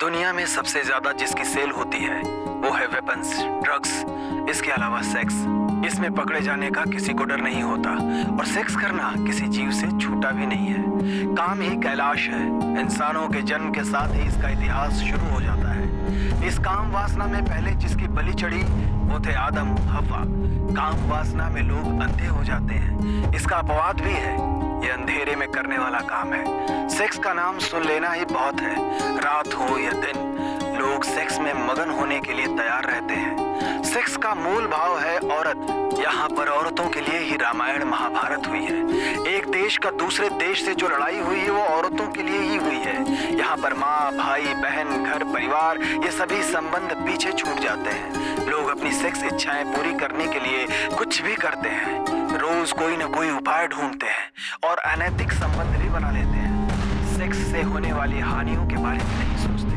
दुनिया में सबसे ज्यादा जिसकी सेल होती है वो है वेपन्स, ड्रग्स, इसके अलावा सेक्स। इसमें पकड़े जाने का किसी को डर नहीं होता और सेक्स करना किसी जीव से छूटा भी नहीं है। काम ही कैलाश है। इंसानों के जन्म के साथ ही इसका इतिहास शुरू हो जाता है। इस काम वासना में पहले जिसकी बलि चढ़ी वो थे आदम हव्वा। काम वासना में लोग अंधे हो जाते हैं। इसका अपवाद भी है, ये अंधेरे में करने वाला काम है। सेक्स का नाम सुन लेना ही बहुत है। रात हो या दिन, लोग सेक्स में मगन होने के लिए तैयार रहते हैं। सेक्स का मूल भाव है औरत। यहाँ पर औरतों के लिए ही रामायण महाभारत हुई है। एक देश का दूसरे देश से जो लड़ाई हुई है वो औरतों के लिए ही हुई है। यहाँ पर माँ, भाई, बहन, घर, परिवार, ये सभी संबंध पीछे छूट जाते हैं। लोग अपनी सेक्स इच्छाएं पूरी करने के लिए कुछ भी करते हैं। रोज कोई न कोई उपाय ढूंढते हैं और अनैतिक संबंध भी बना लेते हैं। सेक्स से होने वाली हानियों के बारे में नहीं सोचते।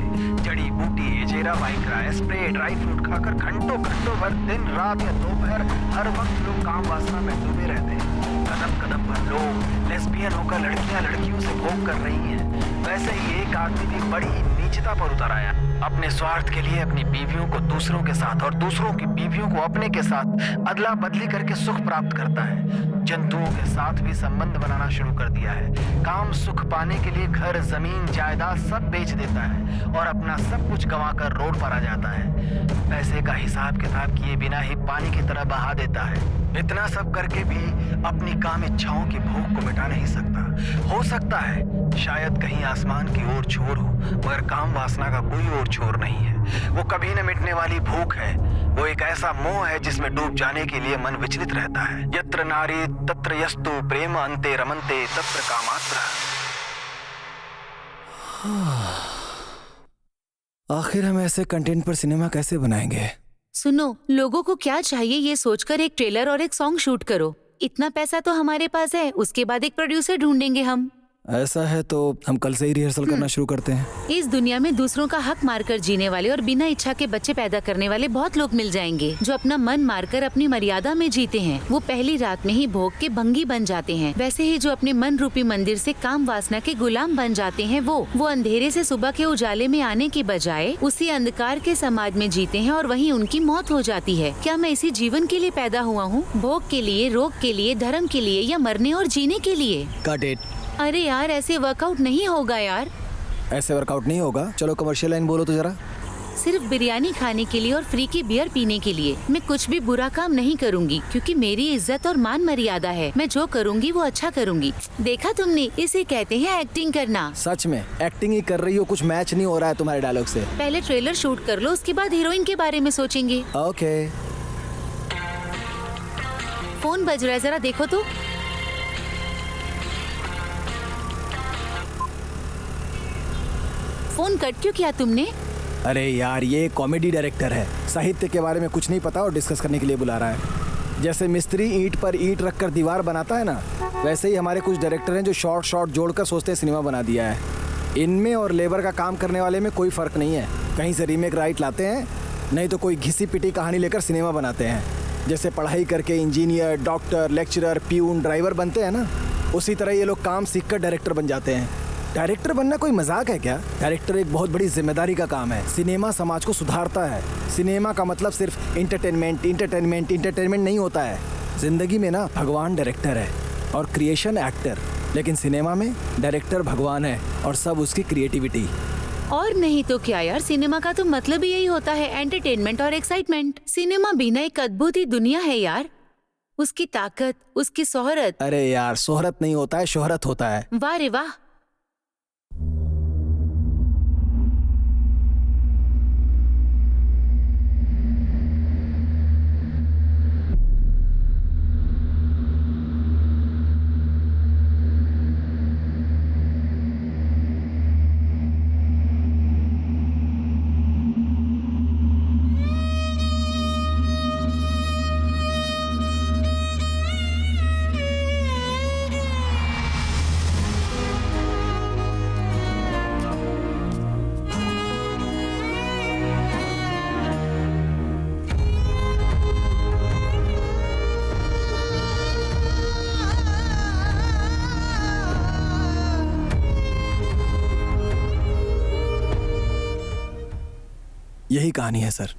जड़ी बूटी, एजेरा, वाइग्रा, स्प्रे, ड्राई फ्रूट खाकर घंटों भर, दिन रात या दोपहर, हर वक्त लोग काम वासना में डूबे रहते हैं। कदम कदम पर लोग लेस्बियन होकर लड़कियां लड़कियों से भोग कर रही हैं। वैसे ही एक आदमी भी बड़ी नीचता पर उतर आया। अपने स्वार्थ के लिए अपनी बीवियों को दूसरों के साथ और दूसरों की बीवियों को अपने के साथ अदला बदली करके सुख प्राप्त करता है। जंतुओं के साथ भी संबंध बनाना शुरू कर दिया है। काम सुख पाने के लिए घर, जमीन, जायदाद सब बेच देता है और अपना सब कुछ गंवाकर रोड पर आ जाता है। पैसे का हिसाब किताब किए बिना ही पानी की तरह बहा देता है। इतना सब करके भी अपनी काम इच्छाओं की भूख को मिटा नहीं सकता। हो सकता है शायद कहीं आसमान की ओर छोर हो, मगर काम वासना का कोई और छोर नहीं है। वो कभी न मिटने वाली भूख है। वो एक ऐसा मोह है जिसमें डूब जाने के लिए मन विचलित रहता है। यत्र नारी तत्र यस्तु प्रेम अन्ते रमन्ते तत्र कामात्र। आखिर हम ऐसे कंटेंट पर सिनेमा कैसे बनाएंगे? सुनो, लोगों को क्या चाहिए ये सोचकर एक ट्रेलर और एक सॉन्ग शूट करो। इतना पैसा तो हमारे पास है, उसके बाद एक प्रोड्यूसर ढूंढेंगे हम। ऐसा है तो हम कल से ही रिहर्सल करना शुरू करते हैं। इस दुनिया में दूसरों का हक मारकर जीने वाले और बिना इच्छा के बच्चे पैदा करने वाले बहुत लोग मिल जाएंगे जो अपना मन मारकर अपनी मर्यादा में जीते हैं। वो पहली रात में ही भोग के भंगी बन जाते हैं। वैसे ही जो अपने मन रूपी मंदिर से काम वासना के गुलाम बन जाते हैं, वो अंधेरे से सुबह के उजाले में आने की बजाय उसी अंधकार के समाज में जीते हैं और वहीं उनकी मौत हो जाती है। क्या मैं इसी जीवन के लिए पैदा हुआ हूँ? भोग के लिए, रोग के लिए, धर्म के लिए, या मरने और जीने के लिए? Got it. अरे यार, ऐसे वर्कआउट नहीं होगा यार। ऐसे वर्कआउट नहीं होगा। चलो कमर्शियल लाइन बोलो तो जरा। सिर्फ बिरयानी खाने के लिए और फ्री की बियर पीने के लिए मैं कुछ भी बुरा काम नहीं करूंगी, क्योंकि मेरी इज्जत और मान मर्यादा है। मैं जो करूंगी वो अच्छा करूंगी। देखा तुमने, इसे कहते हैं एक्टिंग करना। सच में एक्टिंग ही कर रही हो, कुछ मैच नहीं हो रहा है तुम्हारे डायलॉग से। पहले ट्रेलर शूट कर लो, उसके बाद हीरोइन के बारे में सोचेंगे। ओके। फोन बज रहा है, जरा देखो तो। फोन कट क्यों किया तुमने? अरे यार, ये कॉमेडी डायरेक्टर है, साहित्य के बारे में कुछ नहीं पता और डिस्कस करने के लिए बुला रहा है। जैसे मिस्त्री ईंट पर ईंट रखकर दीवार बनाता है ना, वैसे ही हमारे कुछ डायरेक्टर हैं जो शॉर्ट जोड़कर सोचते हैं सिनेमा बना दिया है। इनमें और लेबर का काम करने वाले में कोई फ़र्क नहीं है। कहीं से रीमेक राइट लाते हैं, नहीं तो कोई घिसी पिटी कहानी लेकर सिनेमा बनाते हैं। जैसे पढ़ाई करके engineer, doctor, lecturer, peon, driver बनते हैं ना, उसी तरह ये लोग काम सीखकर डायरेक्टर बन जाते हैं। डायरेक्टर बनना कोई मजाक है क्या? डायरेक्टर एक बहुत बड़ी जिम्मेदारी का काम है। सिनेमा समाज को सुधारता है। सिनेमा का मतलब सिर्फ इंटरटेनमेंट नहीं होता है। जिंदगी में ना भगवान डायरेक्टर है और क्रिएशन एक्टर, लेकिन सिनेमा में डायरेक्टर भगवान है और सब उसकी क्रिएटिविटी। और नहीं तो क्या यार, सिनेमा का तो मतलब ही यही होता है, एंटरटेनमेंट और एक्साइटमेंट। सिनेमा भी ना एक अद्भुत ही दुनिया है यार। उसकी ताकत, उसकी शोहरत। अरे यार, शोहरत नहीं होता है, शोहरत होता है। वाह रे वाह। यही कहानी है सर।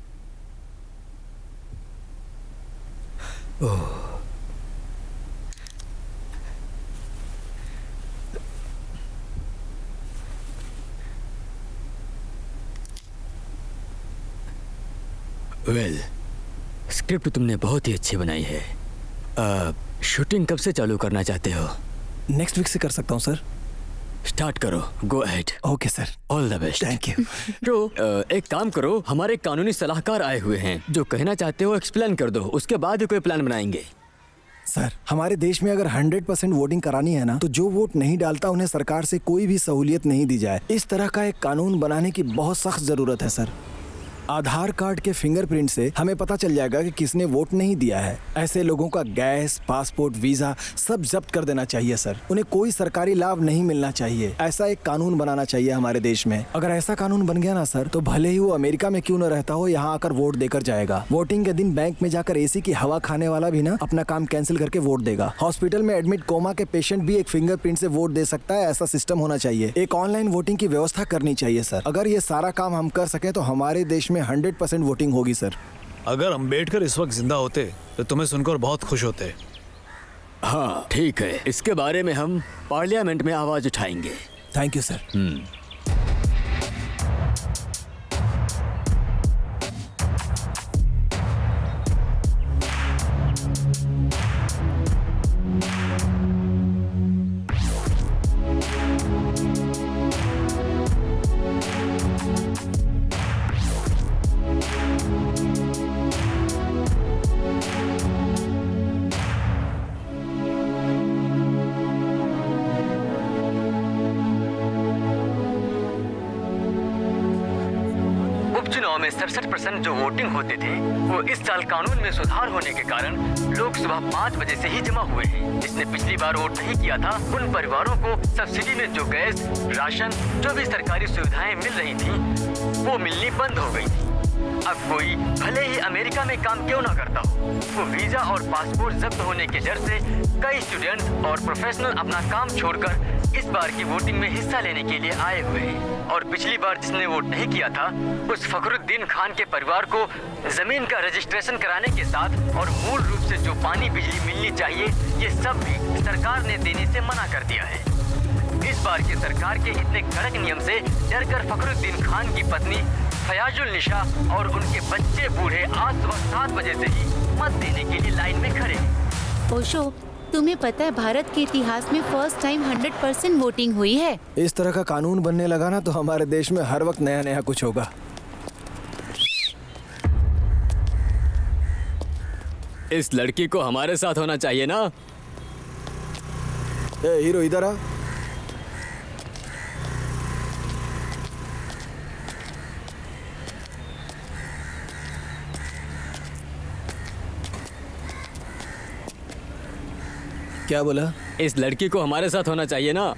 वेल, स्क्रिप्ट तुमने बहुत ही अच्छी बनाई है। शूटिंग कब से चालू करना चाहते हो? नेक्स्ट वीक से कर सकता हूँ सर। स्टार्ट करो, go ahead. Okay sir, all the best. Thank you. तो एक काम करो, हमारे कानूनी सलाहकार आए हुए हैं, जो कहना चाहते हो एक्सप्लेन कर दो, उसके बाद ही कोई प्लान बनाएंगे। सर, हमारे देश में अगर 100% वोटिंग करानी है ना, तो जो वोट नहीं डालता उन्हें सरकार से कोई भी सहूलियत नहीं दी जाए। इस तरह का एक कानून बनाने की बहुत सख्त जरूरत है सर। आधार कार्ड के फिंगरप्रिंट से हमें पता चल जाएगा कि किसने वोट नहीं दिया है। ऐसे लोगों का गैस, पासपोर्ट, वीजा सब जब्त कर देना चाहिए सर। उन्हें कोई सरकारी लाभ नहीं मिलना चाहिए। ऐसा एक कानून बनाना चाहिए हमारे देश में। अगर ऐसा कानून बन गया ना सर, तो भले ही वो अमेरिका में क्यों न रहता हो, यहाँ आकर वोट देकर जाएगा। वोटिंग के दिन बैंक में जाकर एसी की हवा खाने वाला भी ना अपना काम कैंसिल करके वोट देगा। हॉस्पिटल में एडमिट कोमा के पेशेंट भी एक फिंगरप्रिंट से वोट दे सकता है। ऐसा सिस्टम होना चाहिए। एक ऑनलाइन वोटिंग की व्यवस्था करनी चाहिए सर। अगर ये सारा काम हम कर सके तो हमारे देश में 100% वोटिंग होगी सर। अगर अंबेडकर इस वक्त जिंदा होते तो तुम्हें सुनकर बहुत खुश होते। हाँ ठीक है, इसके बारे में हम पार्लियामेंट में आवाज उठाएंगे। Thank you sir. उपचुनाव में 67% जो वोटिंग होते थे, वो इस साल कानून में सुधार होने के कारण लोग सुबह 5 बजे से ही जमा हुए हैं। जिसने पिछली बार वोट नहीं किया था, उन परिवारों को सब्सिडी में जो गैस, राशन, जो भी सरकारी सुविधाएं मिल रही थी, वो मिलनी बंद हो गई थी। अब कोई भले ही अमेरिका में काम क्यों ना करता हो, वो वीजा और पासपोर्ट जब्त होने के डर से कई स्टूडेंट और प्रोफेशनल अपना काम छोड़कर इस बार की वोटिंग में हिस्सा लेने के लिए आए हुए हैं। और पिछली बार जिसने वोट नहीं किया था, उस फखरुद्दीन खान के परिवार को जमीन का रजिस्ट्रेशन कराने के साथ और मूल रूप से जो पानी बिजली मिलनी चाहिए, ये सब भी सरकार ने देने से मना कर दिया है। इस बार की सरकार के इतने कड़क नियम से डरकर फखरुद्दीन खान की पत्नी फयाजुल निशा और उनके बच्चे बूढ़े आज सुबह 7 बजे से ही मत देने के लिए लाइन में खड़े हैं। ओशो, तुम्हें पता है भारत के इतिहास में फर्स्ट टाइम 100% वोटिंग हुई है। इस तरह का कानून बनने लगा ना, तो हमारे देश में हर वक्त नया नया कुछ होगा। इस लड़की को हमारे साथ होना चाहिए ना। ए हीरो, इधर आ। क्या बोला? इस लड़की को हमारे साथ होना चाहिए ना।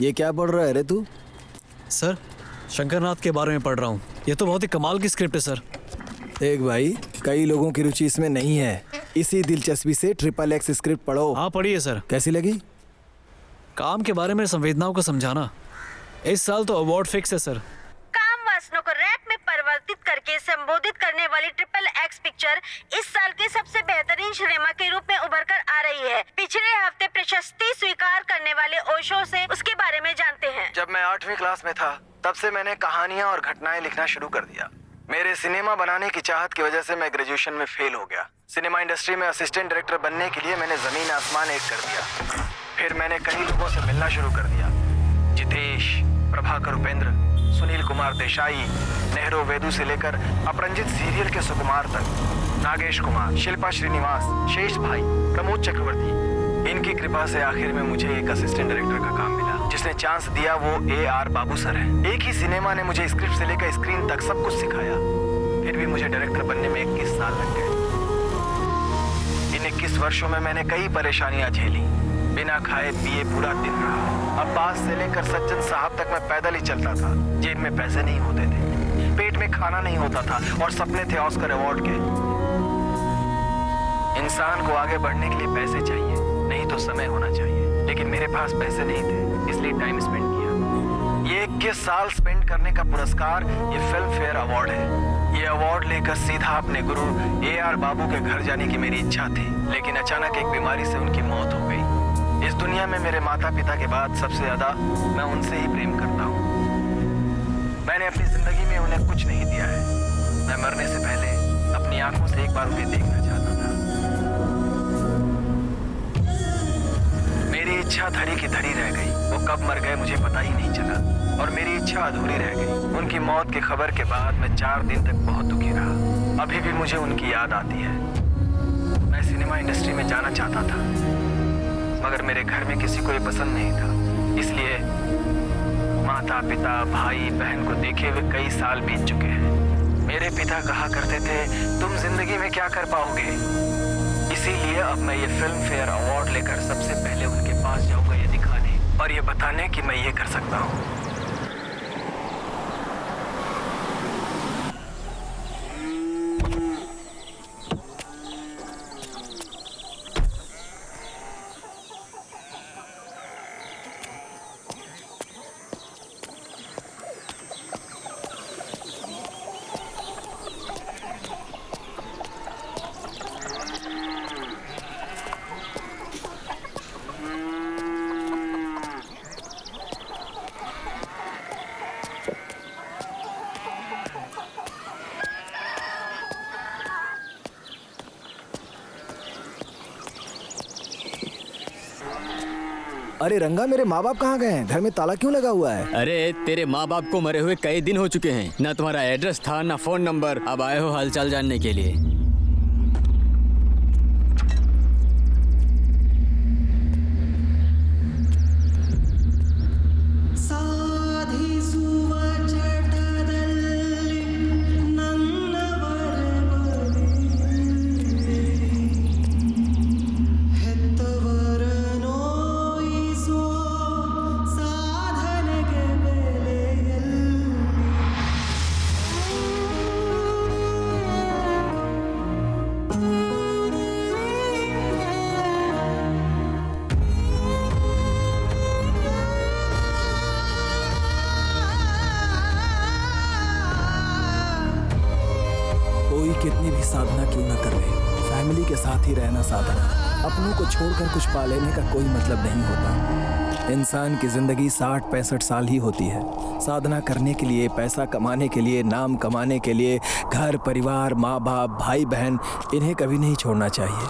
ये क्या पढ़ रहा है रे तू? सर, शंकरनाथ के बारे में पढ़ रहा हूँ। ये तो बहुत ही कमाल की स्क्रिप्ट है सर। देख भाई, कई लोगों की रुचि इसमें नहीं है, इसी दिलचस्पी से XXX स्क्रिप्ट पढ़ो। हाँ पढ़िए सर। कैसी लगी? काम के बारे में संवेदनाओं को समझाना, इस साल तो अवार्ड फिक्स है सर। काम वासनों को रैप में परिवर्तित करके संबोधित करने वाली XXX पिक्चर इस साल के सबसे बेहतरीन सिनेमा के रूप में उभर कर आ रही है। पिछले हफ्ते प्रशस्ति स्वीकार करने वाले ओशो से उसके बारे में जानते हैं। जब मैं 8वीं क्लास में था, तब से मैंने कहानियां और घटनाएं लिखना शुरू कर दिया। मेरे सिनेमा बनाने की चाहत की वजह से मैं ग्रेजुएशन में फेल हो गया। सिनेमा इंडस्ट्री में असिस्टेंट डायरेक्टर बनने के लिए मैंने जमीन आसमान एक कर दिया। फिर मैंने कई लोगों से मिलना शुरू कर दिया। जितेश, प्रभाकर उपेंद्र, सुनील कुमार देसाई, नेहरू वेदु से लेकर अपरंजित सीरियल के सुकुमार तक, नागेश कुमार, शिल्पा श्रीनिवास, शेष भाई, प्रमोद चक्रवर्ती। इनकी कृपा से आखिर में मुझे एक असिस्टेंट डायरेक्टर का काम मिला। जिसने चांस दिया वो AR बाबू सर है। एक ही सिनेमा ने मुझे स्क्रिप्ट से लेकर स्क्रीन तक सब कुछ सिखाया। फिर भी मुझे डायरेक्टर बनने में 21 साल लग गए। इन 21 वर्षों में मैंने कई परेशानियां झेली। बिना खाए पिए पूरा दिन रहा। अब्बास से लेकर सज्जन साहब तक मैं पैदल ही चलता था। जेब में पैसे नहीं होते थे, पेट में खाना नहीं होता था और सपने थे ऑस्कर अवार्ड के। इंसान को आगे बढ़ने के लिए पैसे चाहिए, नहीं तो समय होना चाहिए। लेकिन मेरे पास पैसे नहीं थे, इसलिए टाइम स्पेंड किया। ये 21 साल स्पेंड करने का पुरस्कार ये फिल्म फेयर अवार्ड है। ये अवार्ड लेकर सीधा अपने गुरु AR बाबू के घर जाने की मेरी इच्छा थी, लेकिन अचानक एक बीमारी से उनकी मौत हो गई। इस दुनिया में मेरे माता पिता के बाद सबसे ज्यादा मैं उनसे ही प्रेम करता हूँ। मैंने अपनी जिंदगी में उन्हें कुछ नहीं दिया है। मैं मरने से पहले अपनी आंखों से एक बार उन्हें देखना चाहता था। मेरी इच्छा धरी की धरी रह गई। वो कब मर गए मुझे पता ही नहीं चला और मेरी इच्छा अधूरी रह गई। उनकी मौत की खबर के बाद मैं 4 दिन तक बहुत दुखी रहा। अभी भी मुझे उनकी याद आती है। मैं सिनेमा इंडस्ट्री में जाना चाहता था, मगर मेरे घर में किसी को ये पसंद नहीं था। इसलिए माता पिता भाई बहन को देखे हुए कई साल बीत चुके हैं। मेरे पिता कहा करते थे, तुम जिंदगी में क्या कर पाओगे। इसीलिए अब मैं ये फिल्म फेयर अवार्ड लेकर सबसे पहले उनके पास जाऊंगा, ये दिखाने और ये बताने कि मैं ये कर सकता हूँ। अरे रंगा, मेरे माँ बाप कहाँ गए हैं? घर में ताला क्यों लगा हुआ है? अरे तेरे माँ बाप को मरे हुए कई दिन हो चुके हैं। ना तुम्हारा एड्रेस था ना फोन नंबर। अब आए हो हालचाल जानने के लिए। कितनी भी साधना क्यों न कर ले, फैमिली के साथ ही रहना साधना। अपनों को छोड़कर कुछ पा लेने का कोई मतलब नहीं होता। इंसान की जिंदगी 60-65 साल ही होती है। साधना करने के लिए, पैसा कमाने के लिए, नाम कमाने के लिए, घर परिवार, माँ बाप, भाई बहन, इन्हें कभी नहीं छोड़ना चाहिए।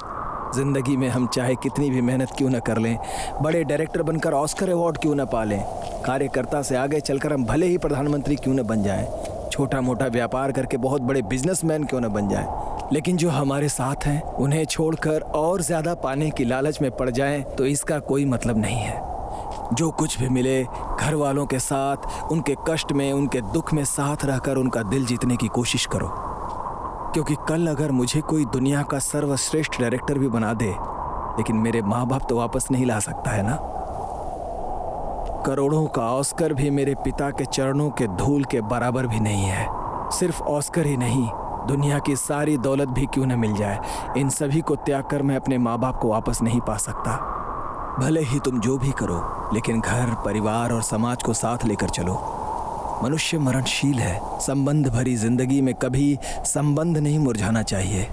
जिंदगी में हम चाहे कितनी भी मेहनत क्यों न कर लें, बड़े डायरेक्टर बनकर ऑस्कर अवार्ड क्यों न पा लें, कार्यकर्ता से आगे चलकर हम भले ही प्रधानमंत्री क्यों न बन जाएं, छोटा मोटा व्यापार करके बहुत बड़े बिजनेसमैन क्यों न बन जाएं, लेकिन जो हमारे साथ हैं उन्हें छोड़कर और ज्यादा पाने की लालच में पड़ जाएं तो इसका कोई मतलब नहीं है। जो कुछ भी मिले, घर वालों के साथ, उनके कष्ट में, उनके दुख में साथ रहकर उनका दिल जीतने की कोशिश करो। क्योंकि कल अगर मुझे कोई दुनिया का सर्वश्रेष्ठ डायरेक्टर भी बना दे, लेकिन मेरे माँ बाप तो वापस नहीं ला सकता है ना। करोड़ों का ऑस्कर भी मेरे पिता के चरणों के धूल के बराबर भी नहीं है। सिर्फ ऑस्कर ही नहीं, दुनिया की सारी दौलत भी क्यों न मिल जाए, इन सभी को त्याग कर मैं अपने माँ बाप को वापस नहीं पा सकता। भले ही तुम जो भी करो, लेकिन घर, परिवार और समाज को साथ लेकर चलो। मनुष्य मरणशील है। संबंध भरी जिंदगी में कभी संबंध नहीं मुरझाना चाहिए।